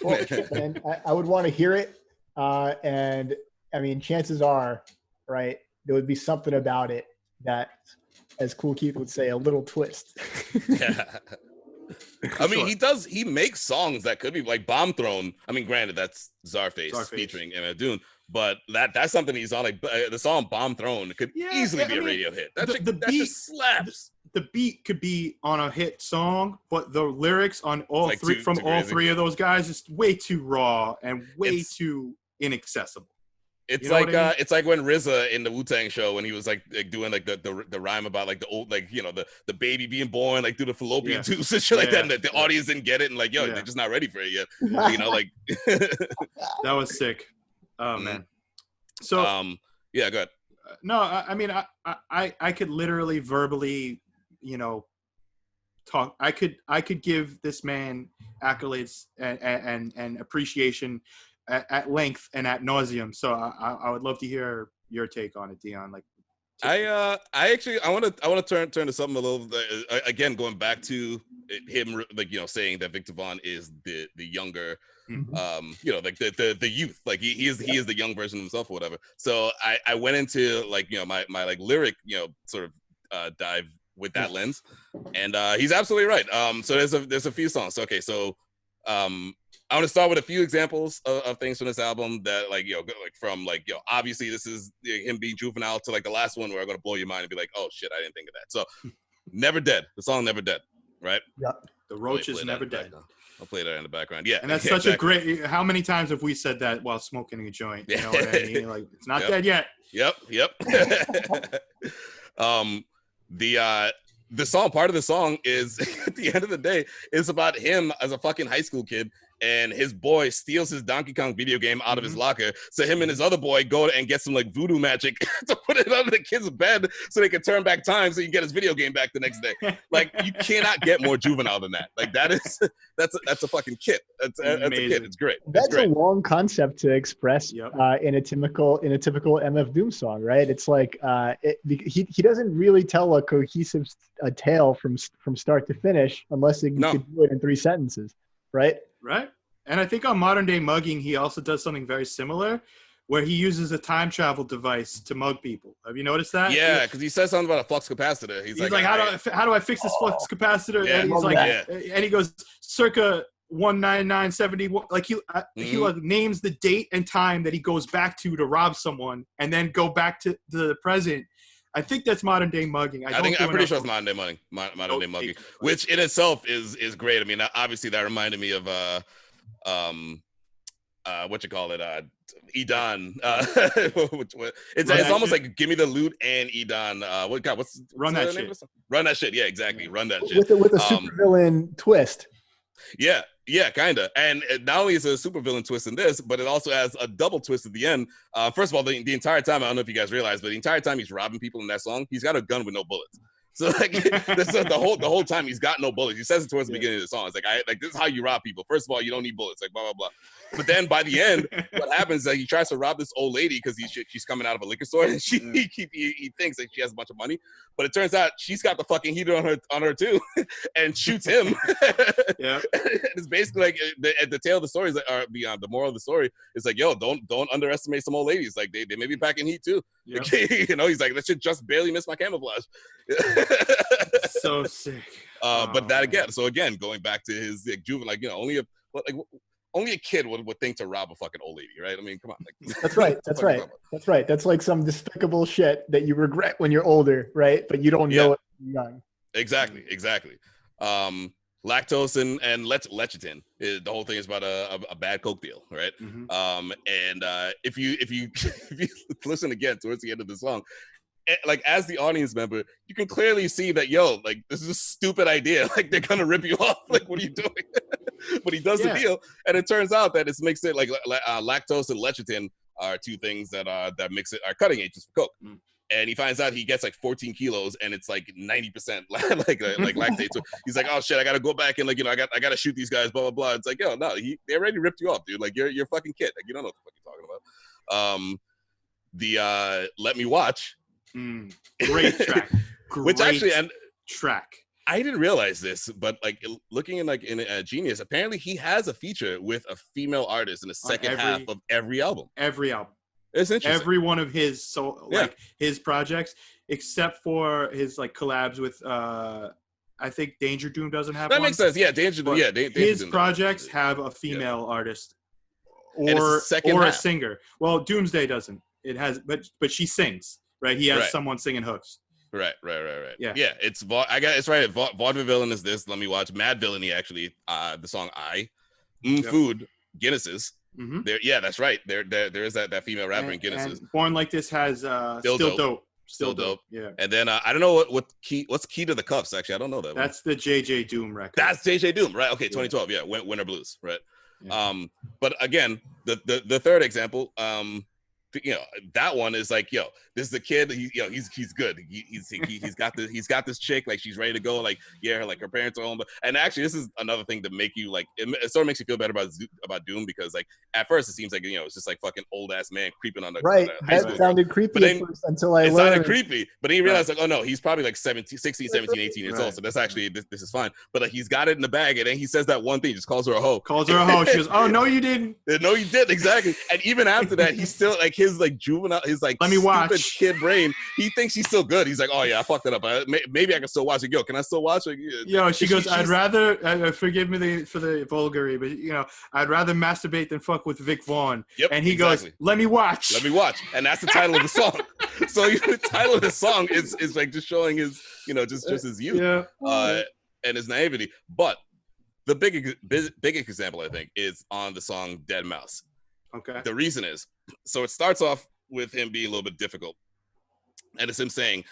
Well, and I would want to hear it. And I mean, chances are, right, there would be something about it that, as Cool Keith would say, a little twist. I mean, he makes songs that could be like Bomb Throne. I mean, granted, that's Czarface featuring MFDOOM, but that's something he's on. Like the song Bomb Throne could easily be a radio hit. That beat slaps. The beat could be on a hit song, but the lyrics on all three of those guys is way too raw and way too inaccessible. It's You know like what I mean? it's like when RZA in the Wu-Tang show, when he was like doing like the rhyme about like the old, like, you know, the baby being born like through the fallopian Yeah. tubes and shit like that, Yeah, and the yeah. audience didn't get it, and like, yo, Yeah. they're just not ready for it yet. Yeah. You know, like That was sick. Oh Mhm. man. So yeah, go ahead. no, I mean, I could literally verbally, you know, talk. I could give this man accolades and appreciation at length and at nauseum. So I would love to hear your take on it, Dion. Like, I actually I want to turn to something a little again, going back to him, like, you know, saying that Viktor Vaughn is the younger, you know, like the youth, like he is the young version of himself or whatever. So I went into, like, you know, my like lyric, you know, sort of dive with that lens, and he's absolutely right. So there's a few songs. Okay, so I want to start with a few examples of things from this album that, like, you know, like from, like, you know, obviously this is him being juvenile, to like the last one where I'm gonna blow your mind and be like, oh shit, I didn't think of that. So Never Dead, the song Never Dead, right? Yeah. the roach is never dead. I'll play that in the background. Yeah. And that's such a great. How many times have we said that while smoking a joint? You know what I mean? Like, it's not dead yet. Yep. The song, part of the song is at the end of the day, is about him as a fucking high school kid, and his boy steals his Donkey Kong video game out of his locker. So him and his other boy go and get some like voodoo magic to put it under the kid's bed so they can turn back time so he can get his video game back the next day. Like, you cannot get more juvenile than that. Like, that's a fucking kid. That's a kid. It's great. That's a long concept to express Yep. in a typical MFDOOM song, right? It's like he doesn't really tell a cohesive tale from start to finish unless he could do it in 3 sentences, right? Right. And I think on Modern Day Mugging, he also does something very similar, where he uses a time travel device to mug people. Have you noticed that? Yeah, because he says something about a flux capacitor. He's like, how do I fix this flux capacitor? Yeah, and he's like, and he goes circa 19971. Like he like names the date and time that he goes back to rob someone, and then go back to the present. I think that's Modern Day Mugging. I'm pretty sure it's Modern Day Mugging. Modern Day Mugging, which in itself is great. I mean, obviously that reminded me of what you call it, Edon. It's almost like Give Me the Loot and Edon. What's Run That Shit? Run That Shit. Yeah, exactly. Run That Shit. With a supervillain twist. Yeah, kind of. And not only is it a supervillain twist in this, but it also has a double twist at the end. First of all, the entire time, I don't know if you guys realize, but the entire time he's robbing people in that song, he's got a gun with no bullets. So like the whole time he's got no bullets. He says it towards the beginning of the song. It's like, this is how you rob people. First of all, you don't need bullets. Like, blah blah blah. But then by the end, what happens is that he tries to rob this old lady because she's coming out of a liquor store, and he thinks that she has a bunch of money, but it turns out she's got the fucking heater on her too, and shoots him. Yeah, it's basically like the tale of the story is like, or beyond the moral of the story is like, yo, don't underestimate some old ladies. Like they may be packing heat too. Yep. Okay, you know, he's like, that shit just barely missed my camouflage. So sick. But that again, so again, going back to his like, juvenile, like, you know, only a kid would think to rob a fucking old lady, right? I mean, come on. Like, That's right. That's like some despicable shit that you regret when you're older, right? But you don't know it when you're young. Exactly. Lactose and lecithin. The whole thing is about a bad coke deal, right? Mm-hmm. And if you listen again towards the end of the song, like as the audience member, you can clearly see that, yo, like this is a stupid idea. Like they're gonna rip you off. Like, what are you doing? But he does the deal, and it turns out that it's mixed in like lactose and lecithin are two things that mix it are cutting agents for coke. Mm. And he finds out he gets like 14 kilos, and it's like 90% like lactate. So he's like, oh shit, I gotta go back and, like, you know, I gotta shoot these guys, blah blah blah. It's like, yo, no, they already ripped you off, dude. Like you're a fucking kid. Like you don't know what the fuck you're talking about. Let Me Watch. Great track. Which actually, and track. I didn't realize this, but like looking in Genius, apparently he has a feature with a female artist in the second half of every album. Every album. It's interesting. Every one of his his projects, except for his like collabs with I think Danger Doom doesn't have that one. Makes sense. Yeah, Danger Doom. Yeah, his projects have a female artist or a singer. Well, Doomsday doesn't. It has, but she sings. Right, he has someone singing hooks. Right. Yeah. It's right. Vaudeville Villain is this. Let Me Watch. Mad Villainy, actually. The song I. Food. Guinnesses. Mm-hmm. Yeah, that's right. There is that female rapper in Guinness's. And Born Like This has Still Dope. Still Dope. Yeah. And then I don't know what's Key to the Cuffs. Actually, I don't know that. That's the JJ Doom record. That's JJ Doom, right? Okay, 2012. Yeah, Winter Blues, right? Yeah. But again, the third example, that one is like, yo, this is the kid. He's good. He's got this chick, like she's ready to go. Like, yeah, like her parents are home. And actually, this is another thing to make you like. It sort of makes you feel better about Doom, because like at first it seems like it's just like fucking old ass man creeping on the right. high school That sounded creepy but then, at first until I it learned. sounded creepy, but then you realize like, oh no, he's probably like 16, 17, 18 years old. So that's actually this is fine. But like he's got it in the bag, and then he says that one thing, just calls her a hoe. She goes, oh no, you didn't. No, you did, exactly. And even after that, he's still like his like juvenile, his like let me watch kid brain. He thinks he's still good. He's like, oh yeah, I fucked it up. Maybe I can still watch it. Yo, can I still watch it? Yo, she goes, I'd rather forgive me for the vulgarity, but I'd rather masturbate than fuck with Vic Vaughn. Yep, and he goes, let me watch. Let me watch. And that's the title of the song. So the title of the song is like just showing his, just his youth, and his naivety. But the biggest example, I think, is on the song Dead Mouse. Okay. The reason is, so it starts off with him being a little bit difficult, and it's him saying,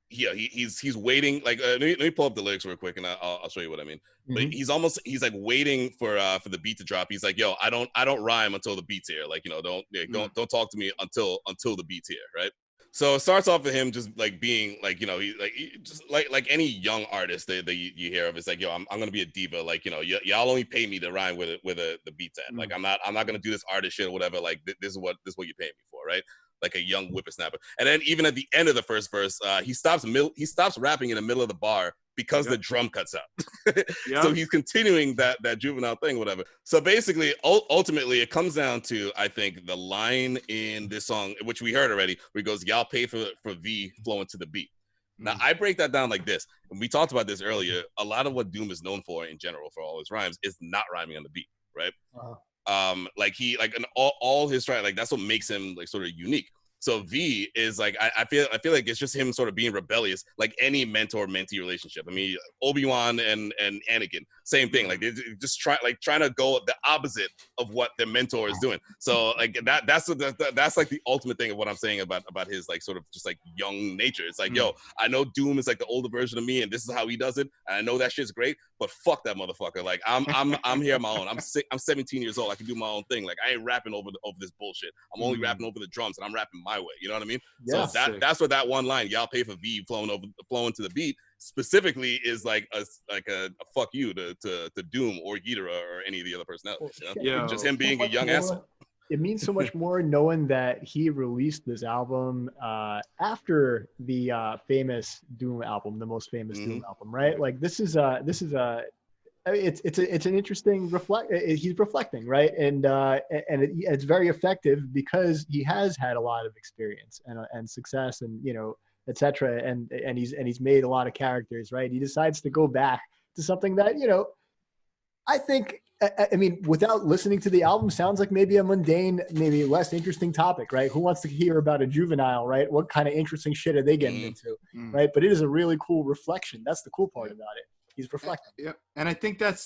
he's waiting. Like, let me pull up the lyrics real quick, and I'll show you what I mean. Mm-hmm. But he's like waiting for the beat to drop. He's like, yo, I don't rhyme until the beat's here. Like, don't talk to me until the beat's here, right? So it starts off with him just like being like, he just like any young artist that you hear of. It's like, yo, I'm gonna be a diva. Like, y'all only pay me to rhyme with the beats at. Like, I'm not gonna do this artist shit or whatever. Like, this is what you pay me for, right? Like a young whippersnapper. And then even at the end of the first verse, he stops rapping in the middle of the bar because the drum cuts out. So he's continuing that juvenile thing, whatever. So basically, ultimately, it comes down to, I think, the line in this song, which we heard already, where he goes, y'all pay for V flowing to the beat. Now, I break that down like this. And we talked about this earlier. A lot of what Doom is known for in general, for all his rhymes, is not rhyming on the beat, right? Like in all his try, like that's what makes him like sort of unique. So V is like, I feel like it's just him sort of being rebellious, like any mentor-mentee relationship. I mean, Obi-Wan and Anakin, same thing. Like they just trying to go the opposite of what their mentor is doing. So like that's like the ultimate thing of what I'm saying about his like sort of just like young nature. It's like, yo, I know Doom is like the older version of me, and this is how he does it, and I know that shit's great, but fuck that motherfucker. Like I'm here on my own. I'm 17 years old. I can do my own thing. Like I ain't rapping over this bullshit. I'm only rapping over the drums, and I'm rapping my way. You know what I mean? Yeah, so that's what that one line, y'all pay for V flowing to the beat, specifically is like a fuck you to Doom or Ghidorah or any of the other personalities. Just him being a young asshole. It means so much more knowing that he released this album after the famous Doom album, the most famous Doom album, right? Like this is it's an interesting he's reflecting, right? And it's very effective because he has had a lot of experience and success and etc. And he's made a lot of characters, right? He decides to go back to something that I think, I mean, without listening to the album, sounds like maybe a mundane, maybe less interesting topic, right? Who wants to hear about a juvenile, right? What kind of interesting shit are they getting into, right? But it is a really cool reflection. That's the cool part about it. He's reflecting. Yeah, and I think that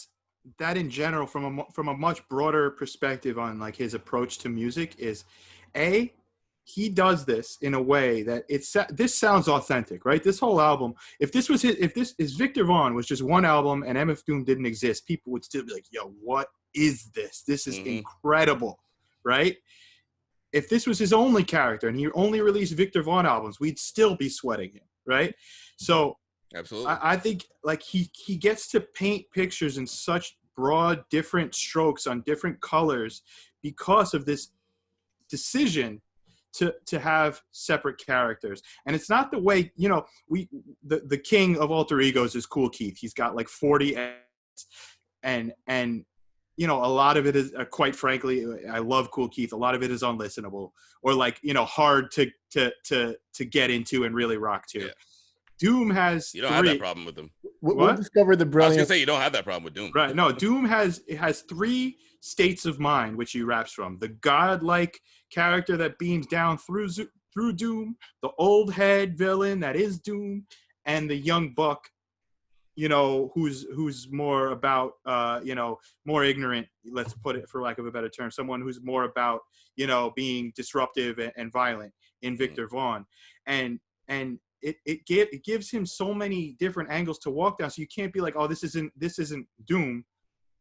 in general, from a much broader perspective on like his approach to music is, he does this in a way that this sounds authentic, right? This whole album, if Viktor Vaughn was just one album and MFDOOM didn't exist, people would still be like, yo, what is this? This is incredible, right? If this was his only character and he only released Viktor Vaughn albums, we'd still be sweating him, right? So absolutely, I think like he gets to paint pictures in such broad, different strokes on different colors because of this decision to have separate characters. And it's not the way, the king of alter egos is Kool Keith. He's got like 40 and a lot of it is quite frankly, I love Kool Keith. A lot of it is unlistenable or like, hard to get into and really rock to. Yeah. Doom has you don't have that problem with them. We'll discover the brilliant. I was gonna say you don't have that problem with Doom, right? No, Doom has 3 states of mind which he raps from: the godlike character that beams down through Doom, the old head villain that is Doom, and the young buck you know, who's more about, you know, more ignorant, let's put it for lack of a better term, someone who's more about, you know, being disruptive and violent in Viktor Vaughn. And it gives him so many different angles to walk down. So you can't be like, oh, this isn't Doom.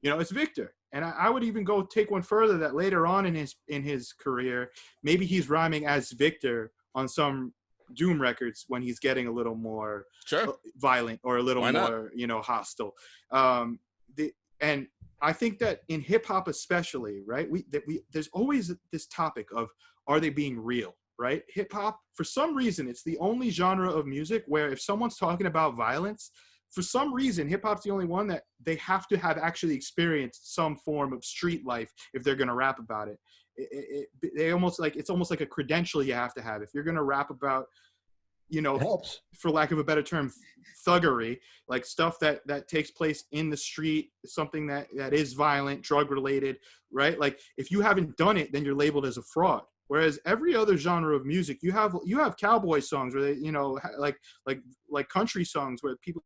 You know, it's Viktor. And I would even go take one further, that later on in his career, maybe he's rhyming as Viktor on some Doom records when he's getting a little more violent or a little more, you know, hostile. And I think that in hip hop especially, right, there's always this topic of, are they being real, right? Hip hop, for some reason, it's the only genre of music where if someone's talking about violence, for some reason, hip hop's the only one that they have to have actually experienced some form of street life if they're going to rap about it. They almost like, it's almost like a credential you have to have if you're going to rap about, you know, for lack of a better term, thuggery, like stuff that takes place in the street, something that is violent, drug related, right? Like if you haven't done it, then you're labeled as a fraud. Whereas every other genre of music, you have cowboy songs where they, you know, like country songs where people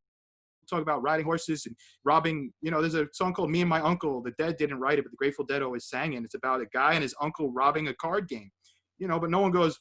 talk about riding horses and robbing. You know, there's a song called Me and My Uncle. The Dead didn't write it, but the Grateful Dead always sang it. It's about a guy and his uncle robbing a card game, you know, but no one goes,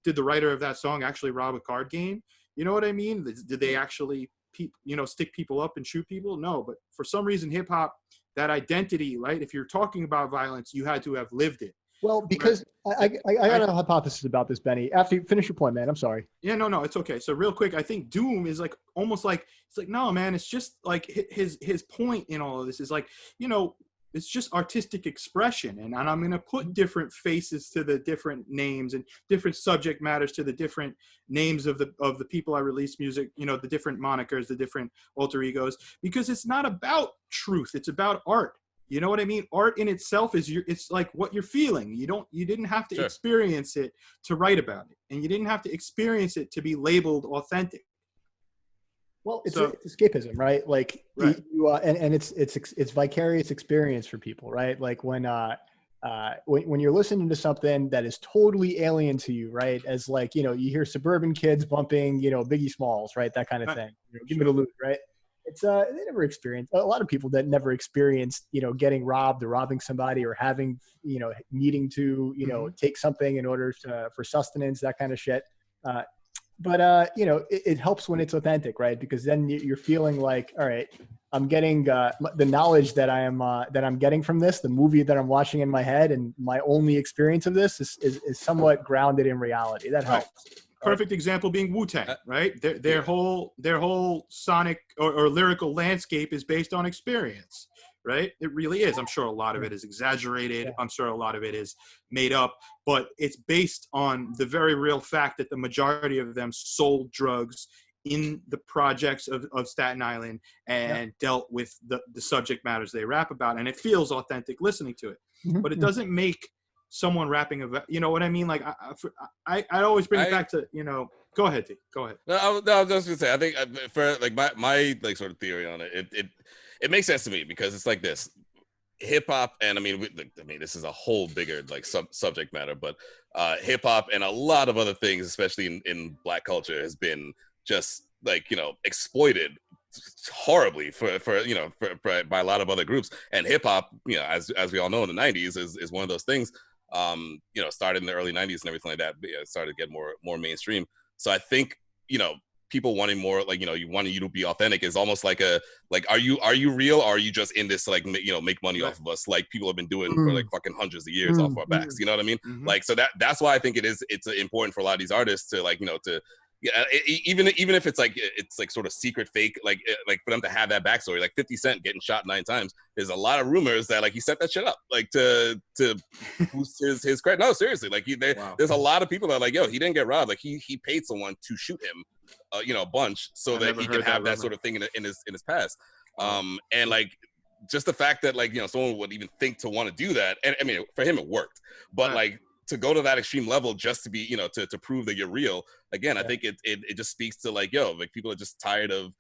did the writer of that song actually rob a card game? You know what I mean? Did they actually, you know, stick people up and shoot people? No, but for some reason, hip hop, that identity, right? If you're talking about violence, you had to have lived it. Well, because I got a hypothesis about this, Benny. After you finish your point, man, I'm sorry. Yeah, no, it's okay. So real quick, I think Doom is like almost like, it's like, no, man, it's just like his point in all of this is like, you know, it's just artistic expression. And I'm going to put different faces to the different names and different subject matters to the different names of the people I release music, you know, the different monikers, the different alter egos, because it's not about truth. It's about art. You know what I mean? Art in itself is it's like what you're feeling. You didn't have to experience it to write about it. And you didn't have to experience it to be labeled authentic. Well, it's escapism, right? Like and it's vicarious experience for people, right? Like when you're listening to something that is totally alien to you, right? As like, you know, you hear suburban kids bumping, you know, Biggie Smalls, right? That kind of thing. You know, give me the loot, right? It's they never experienced, a lot of people that never experienced, you know, getting robbed or robbing somebody or having, you know, needing to, you know, take something in order for sustenance, that kind of shit. But you know, it helps when it's authentic, right? Because then you're feeling like, all right, I'm getting the knowledge that I'm getting from this, the movie that I'm watching in my head, and my only experience of this is somewhat grounded in reality. That helps. Perfect example being Wu-Tang, right? Their whole sonic or lyrical landscape is based on experience, right? It really is. I'm sure a lot of it is exaggerated. Yeah. I'm sure a lot of it is made up, but it's based on the very real fact that the majority of them sold drugs in the projects of Staten Island and dealt with the subject matters they rap about. And it feels authentic listening to it, but it doesn't make someone rapping about, you know what I mean? Like I always bring it back to, you know, go ahead, D. Go ahead. No, I was just gonna say, I think for like my like sort of theory on it, it makes sense to me because it's like this hip hop, and I mean this is a whole bigger like subject matter, but hip hop and a lot of other things, especially in Black culture, has been just like, you know, exploited horribly for by a lot of other groups. And hip hop, you know, as we all know, in the 90s is one of those things. You know, started in the early 90s and everything like that, but, yeah, it started to get more mainstream. So I think, you know, people wanting more, like, you know, you wanting you to be authentic is almost like are you real, or are you just in this, like, you know, make money off of us, like people have been doing for like fucking hundreds of years off our backs, you know what I mean? Like, so that's why I think it's important for a lot of these artists to, like, you know, to, yeah, even if it's like sort of secret fake, like for them to have that backstory, like 50 Cent getting shot 9 times. There's a lot of rumors that like he set that shit up, like to boost his credit. No, seriously, like there's a lot of people that are like, yo, he didn't get robbed. Like he paid someone to shoot him, you know, a bunch so that he can have that sort of thing in his past. And like just the fact that, like, you know, someone would even think to want to do that, and I mean, for him it worked, but like, to go to that extreme level just to be, you know, to prove that you're real again, I think it just speaks to, like, yo, like people are just tired of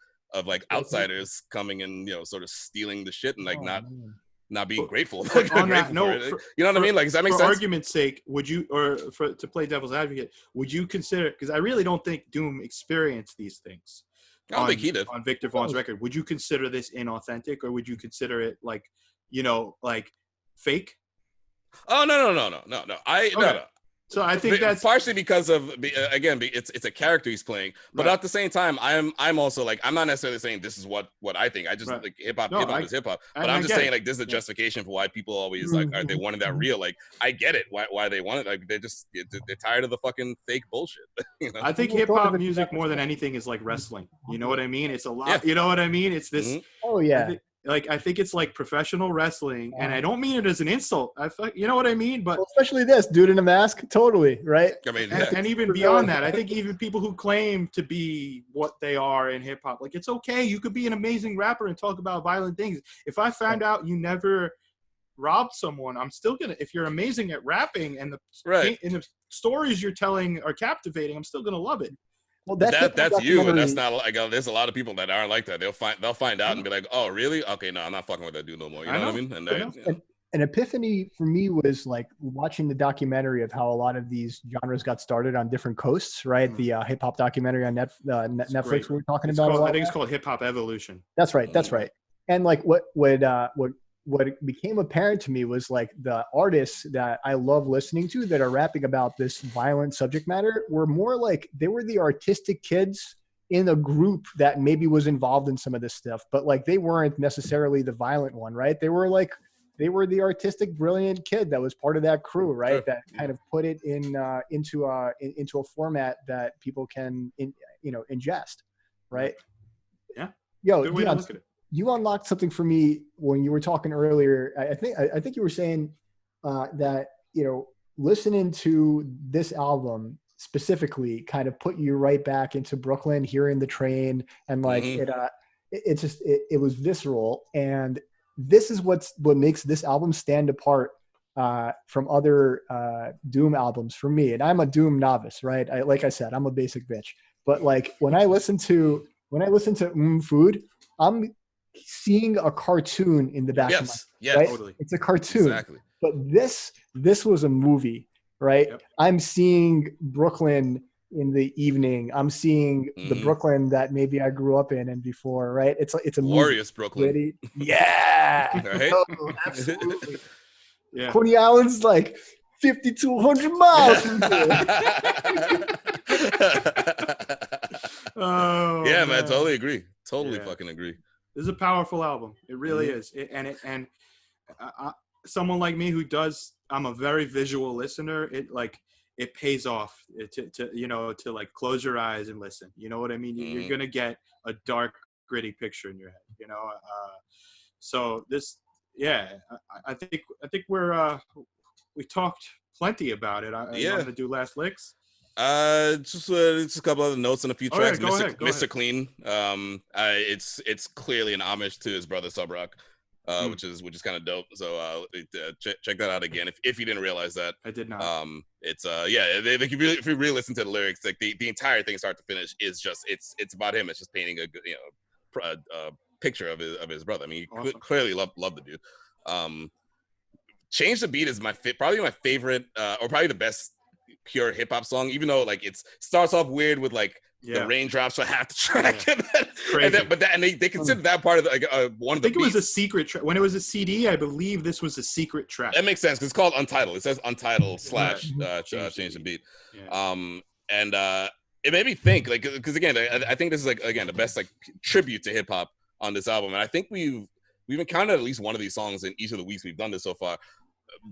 like outsiders coming and, you know, sort of stealing the shit and like not being grateful. Like, on that note, you know what I mean? Like, does that make sense? For argument's sake, would you, or to play devil's advocate, would you consider, because I really don't think Doom experienced these things, I don't think he did. on Viktor Vaughn's record. Would you consider this inauthentic, or would you consider it like, like fake? Oh no. No. So I think that's partially because of again, it's a character he's playing, but at the same time, I'm also like, I'm not necessarily saying this is what I think. I just like hip hop is hip hop, but I'm just saying like this is a justification for why people always like they wanted that real. Like I get it why they want it. Like they're tired of the fucking fake bullshit. I think hip hop music more than anything is like wrestling. You know what I mean? It's a lot. Yeah. You know what I mean? It's this. Oh yeah. I think it's like professional wrestling, and I don't mean it as an insult. You know what I mean? But especially this dude in a mask, totally right. I mean, and even beyond that, I think even people who claim to be what they are in hip hop, like it's okay. You could be an amazing rapper and talk about violent things. If I found out you never robbed someone, I'm still gonna. If you're amazing at rapping and the stories you're telling are captivating, I'm still gonna love it. Well, that's you, and that's not like there's a lot of people that aren't like that. They'll find out and be like, oh, really? Okay, no, I'm not fucking with that dude no more. You know what I mean? And an epiphany for me was like watching the documentary of how a lot of these genres got started on different coasts, right? The hip hop documentary on Netflix we were talking about. I think it's called Hip Hop Evolution. That's right. That's right. And like what became apparent to me was like the artists that I love listening to that are rapping about this violent subject matter were more like they were the artistic kids in a group that maybe was involved in some of this stuff, but like they weren't necessarily the violent one, right? They were the artistic, brilliant kid that was part of that crew, right? Sure. That kind of put it into a format that people can ingest, right? Yeah. Yo, good way to look at it. You unlocked something for me when you were talking earlier. I think you were saying that listening to this album specifically kind of put you right back into Brooklyn, hearing the train, and like it was visceral. And this is what makes this album stand apart from other Doom albums for me. And I'm a Doom novice, right? Like I said, I'm a basic bitch. But like when I listen to Food, I'm seeing a cartoon in the back of my head, right? Totally. It's a cartoon. Exactly. But this was a movie, right? Yep. I'm seeing Brooklyn in the evening. I'm seeing the Brooklyn that maybe I grew up in and before, right? It's a glorious movie. Brooklyn. Really? Yeah. Right? Oh, absolutely. Yeah. Coney Island's like 5,200 miles from here. Oh, yeah, man, totally agree. Totally fucking agree. This is a powerful album. It really is. Someone like me I'm a very visual listener. It pays off to like close your eyes and listen. You know what I mean? You're going to get a dark, gritty picture in your head, so this, I think we talked plenty about it. You want to do last licks? Just a couple other notes on a few tracks. Go ahead. Mr. Clean. It's clearly an homage to his brother Sub Rock, which is kind of dope. So check that out again if you didn't realize that. I did not. It's if you really listen to the lyrics, like the entire thing start to finish is just it's about him. It's just painting a picture of his brother. I mean, he clearly loved the dude. Change the Beat is probably my favorite or probably the best pure hip hop song, even though like it starts off weird with like the raindrops for half the track, and they consider that part of one of the. I think it was a secret track when it was a CD. I believe this was a secret track. That makes sense because it's called Untitled. It says Untitled / Change the Beat. And it made me think because again, I think this is the best tribute to hip hop on this album, and I think we've encountered at least one of these songs in each of the weeks we've done this so far.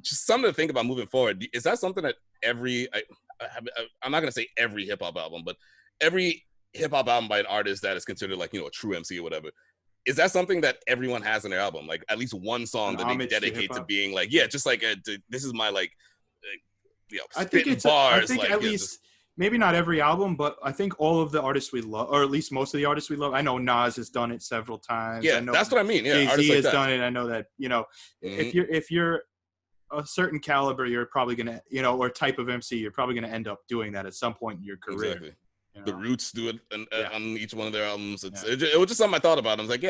Just something to think about moving forward. Is that something that I'm not gonna say every hip hop album, but every hip hop album by an artist that is considered a true MC or whatever, is that something that everyone has in their album? Like at least one song that they dedicate to being this is my I think it's bars. I think at least maybe not every album, but I think all of the artists we love, or at least most of the artists we love. I know Nas has done it several times. Yeah, I know that's what I mean. Yeah, Jay-Z has done it. I know that if you're a certain caliber, you're probably gonna or type of MC, you're probably gonna end up doing that at some point in your career. Exactly. the Roots do it on each one of their albums. It was just something I thought about. I was like,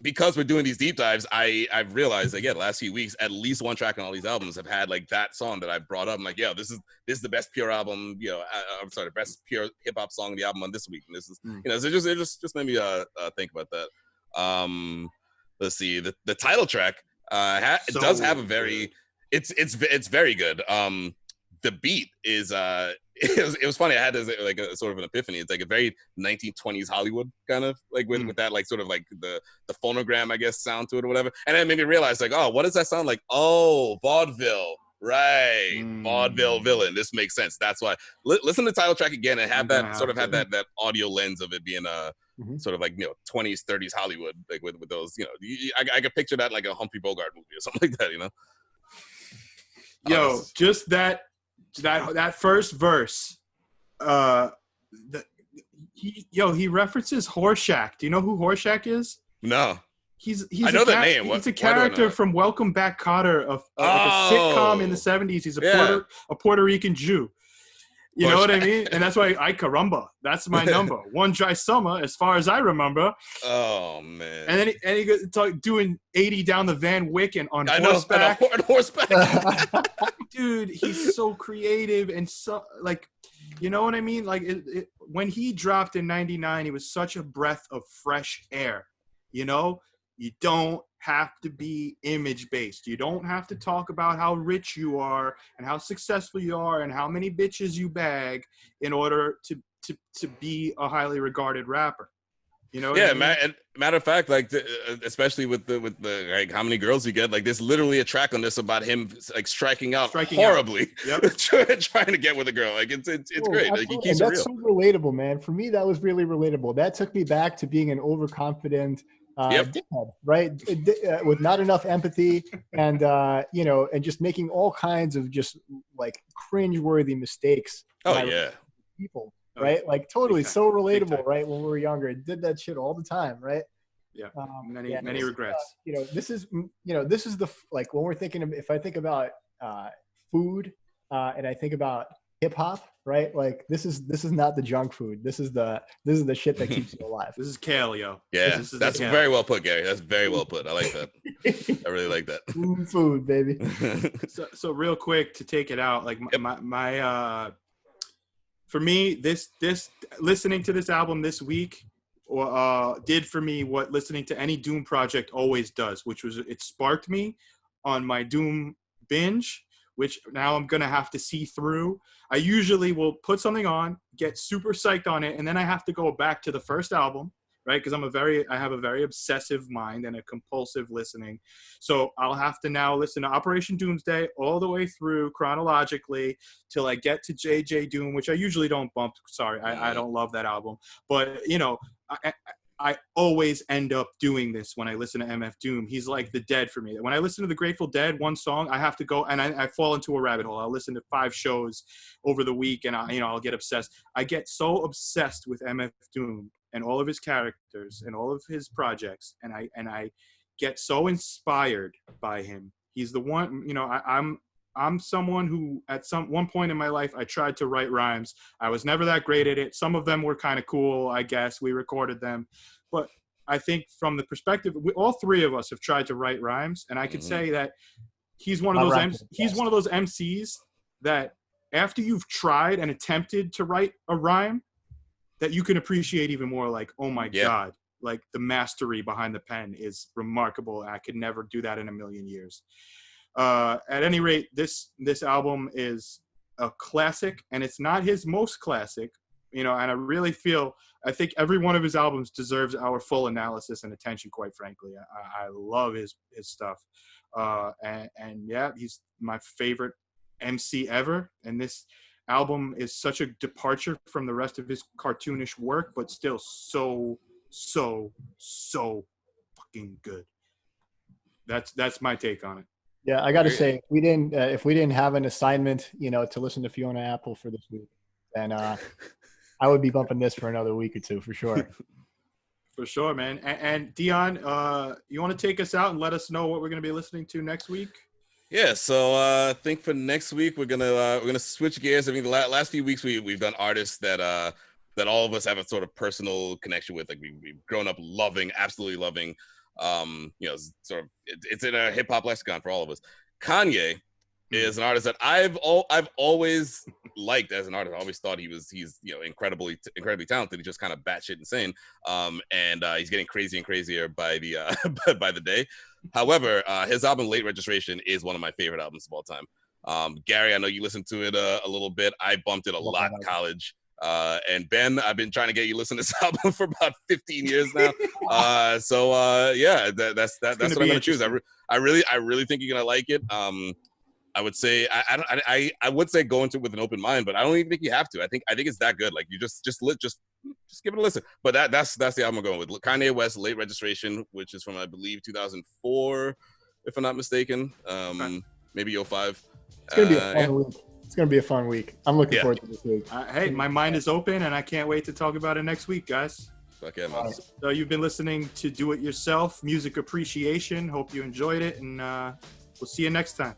because we're doing these deep dives, I've realized that the last few weeks, at least one track on all these albums have had like that song that I brought up. I'm like, this is the best pure album. I'm sorry, the best pure hip hop song of the album on this week. And this is so it just made me think about that. Let's see, the title track it does have a very it's very good. The beat is it was funny. I had this like a sort of an epiphany. It's like a very 1920s Hollywood kind of like with that like sort of like the phonogram, I guess, sound to it or whatever. And then it made me realize like, oh, what does that sound like? Oh, vaudeville, right? Vaudeville Villain. This makes sense. That's why. Listen to the title track again and have that sort of have that audio lens of it being sort of like 20s 30s Hollywood, like with those I could picture that like a Humphrey Bogart movie or something like that. Yo, just that first verse, he references Horshack. Do you know who Horshack is? No. He's I know that name. He's a character from Welcome Back, Kotter, of like a sitcom in the 70s. He's a Puerto Rican Jew. You know what I mean? And that's why I caramba. That's my number. One dry summer, as far as I remember. Oh man! And then he goes doing 80 down the Van Wyck and on horseback. On horseback. Dude, he's so creative and so like, you know what I mean? Like when he dropped in '99, he was such a breath of fresh air. You don't have to be image-based. You don't have to talk about how rich you are and how successful you are and how many bitches you bag in order to be a highly regarded rapper. Matter of fact, like especially with the like how many girls you get, like there's literally a track on this about him like striking out horribly. Yep. trying to get with a girl. Like it's great. Like, he keeps it real. That's so relatable, man. For me, that was really relatable. That took me back to being an overconfident dickhead, right? With not enough empathy and and just making all kinds of just like cringeworthy mistakes. People, right? Like totally so relatable, right? When we were younger, did that shit all the time, right? Yeah. Many regrets. This is the like when we're thinking of, if I think about food and I think about hip hop, right? Like this is not the junk food. This is the shit that keeps you alive. This is kale, yo. Yeah, that's very well put, Gary. That's very well put. I like that. I really like that. Food, baby. So real quick to take it out, like my for me, this listening to this album this week did for me what listening to any Doom project always does, which was it sparked me on my Doom binge, which now I'm going to have to see through. I usually will put something on, get super psyched on it, and then I have to go back to the first album, right? Because I have a very obsessive mind and a compulsive listening. So I'll have to now listen to Operation Doomsday all the way through chronologically till I get to JJ Doom, which I usually don't bump. Sorry, I don't love that album. But, I always end up doing this when I listen to MFDOOM. He's like the Dead for me. When I listen to the Grateful Dead, one song, I have to go and I fall into a rabbit hole. I'll listen to 5 shows over the week and I'll get obsessed. I get so obsessed with MFDOOM and all of his characters and all of his projects. And I get so inspired by him. He's the one, I'm someone who at one point in my life, I tried to write rhymes. I was never that great at it. Some of them were kind of cool, I guess. We recorded them. But I think from the perspective, all 3 of us have tried to write rhymes. And I could say that he's one of those MCs that after you've tried and attempted to write a rhyme, that you can appreciate even more, like, oh my God, like the mastery behind the pen is remarkable. I could never do that in a million years. At any rate, this album is a classic, and it's not his most classic, and I think every one of his albums deserves our full analysis and attention, quite frankly. I love his stuff. He's my favorite MC ever, and this album is such a departure from the rest of his cartoonish work, but still so fucking good. That's my take on it. Yeah, I got to say, if we didn't have an assignment, to listen to Fiona Apple for this week, then I would be bumping this for another week or 2 for sure. For sure, man. And Dion, you want to take us out and let us know what we're going to be listening to next week? Yeah, so I think for next week we're gonna switch gears. I mean, the last few weeks we've done artists that all of us have a sort of personal connection with. Like we've grown up loving, absolutely loving. Sort of it's in a hip hop lexicon for all of us. Kanye is an artist that I've always liked as an artist. I always thought he's incredibly talented. He's just kind of batshit insane. And he's getting crazier and crazier by the by the day. However, his album Late Registration is one of my favorite albums of all time. Gary, I know you listened to it a little bit. I bumped it a lot in college. And Ben, I've been trying to get you to listen to this album for about 15 years now. That's what I'm gonna choose. I really think you're gonna like it. I would say I would say go into it with an open mind, but I don't even think you have to. I think it's that good. Like you just give it a listen. But that's the album I'm going with. Kanye West, Late Registration, which is from I believe 2004, if I'm not mistaken. Maybe 05. It's gonna be a fun week. It's gonna be a fun week. I'm looking forward to this week. Hey, my mind is open, and I can't wait to talk about it next week, guys. Okay, man. Right. So you've been listening to Do It Yourself Music Appreciation. Hope you enjoyed it, and we'll see you next time.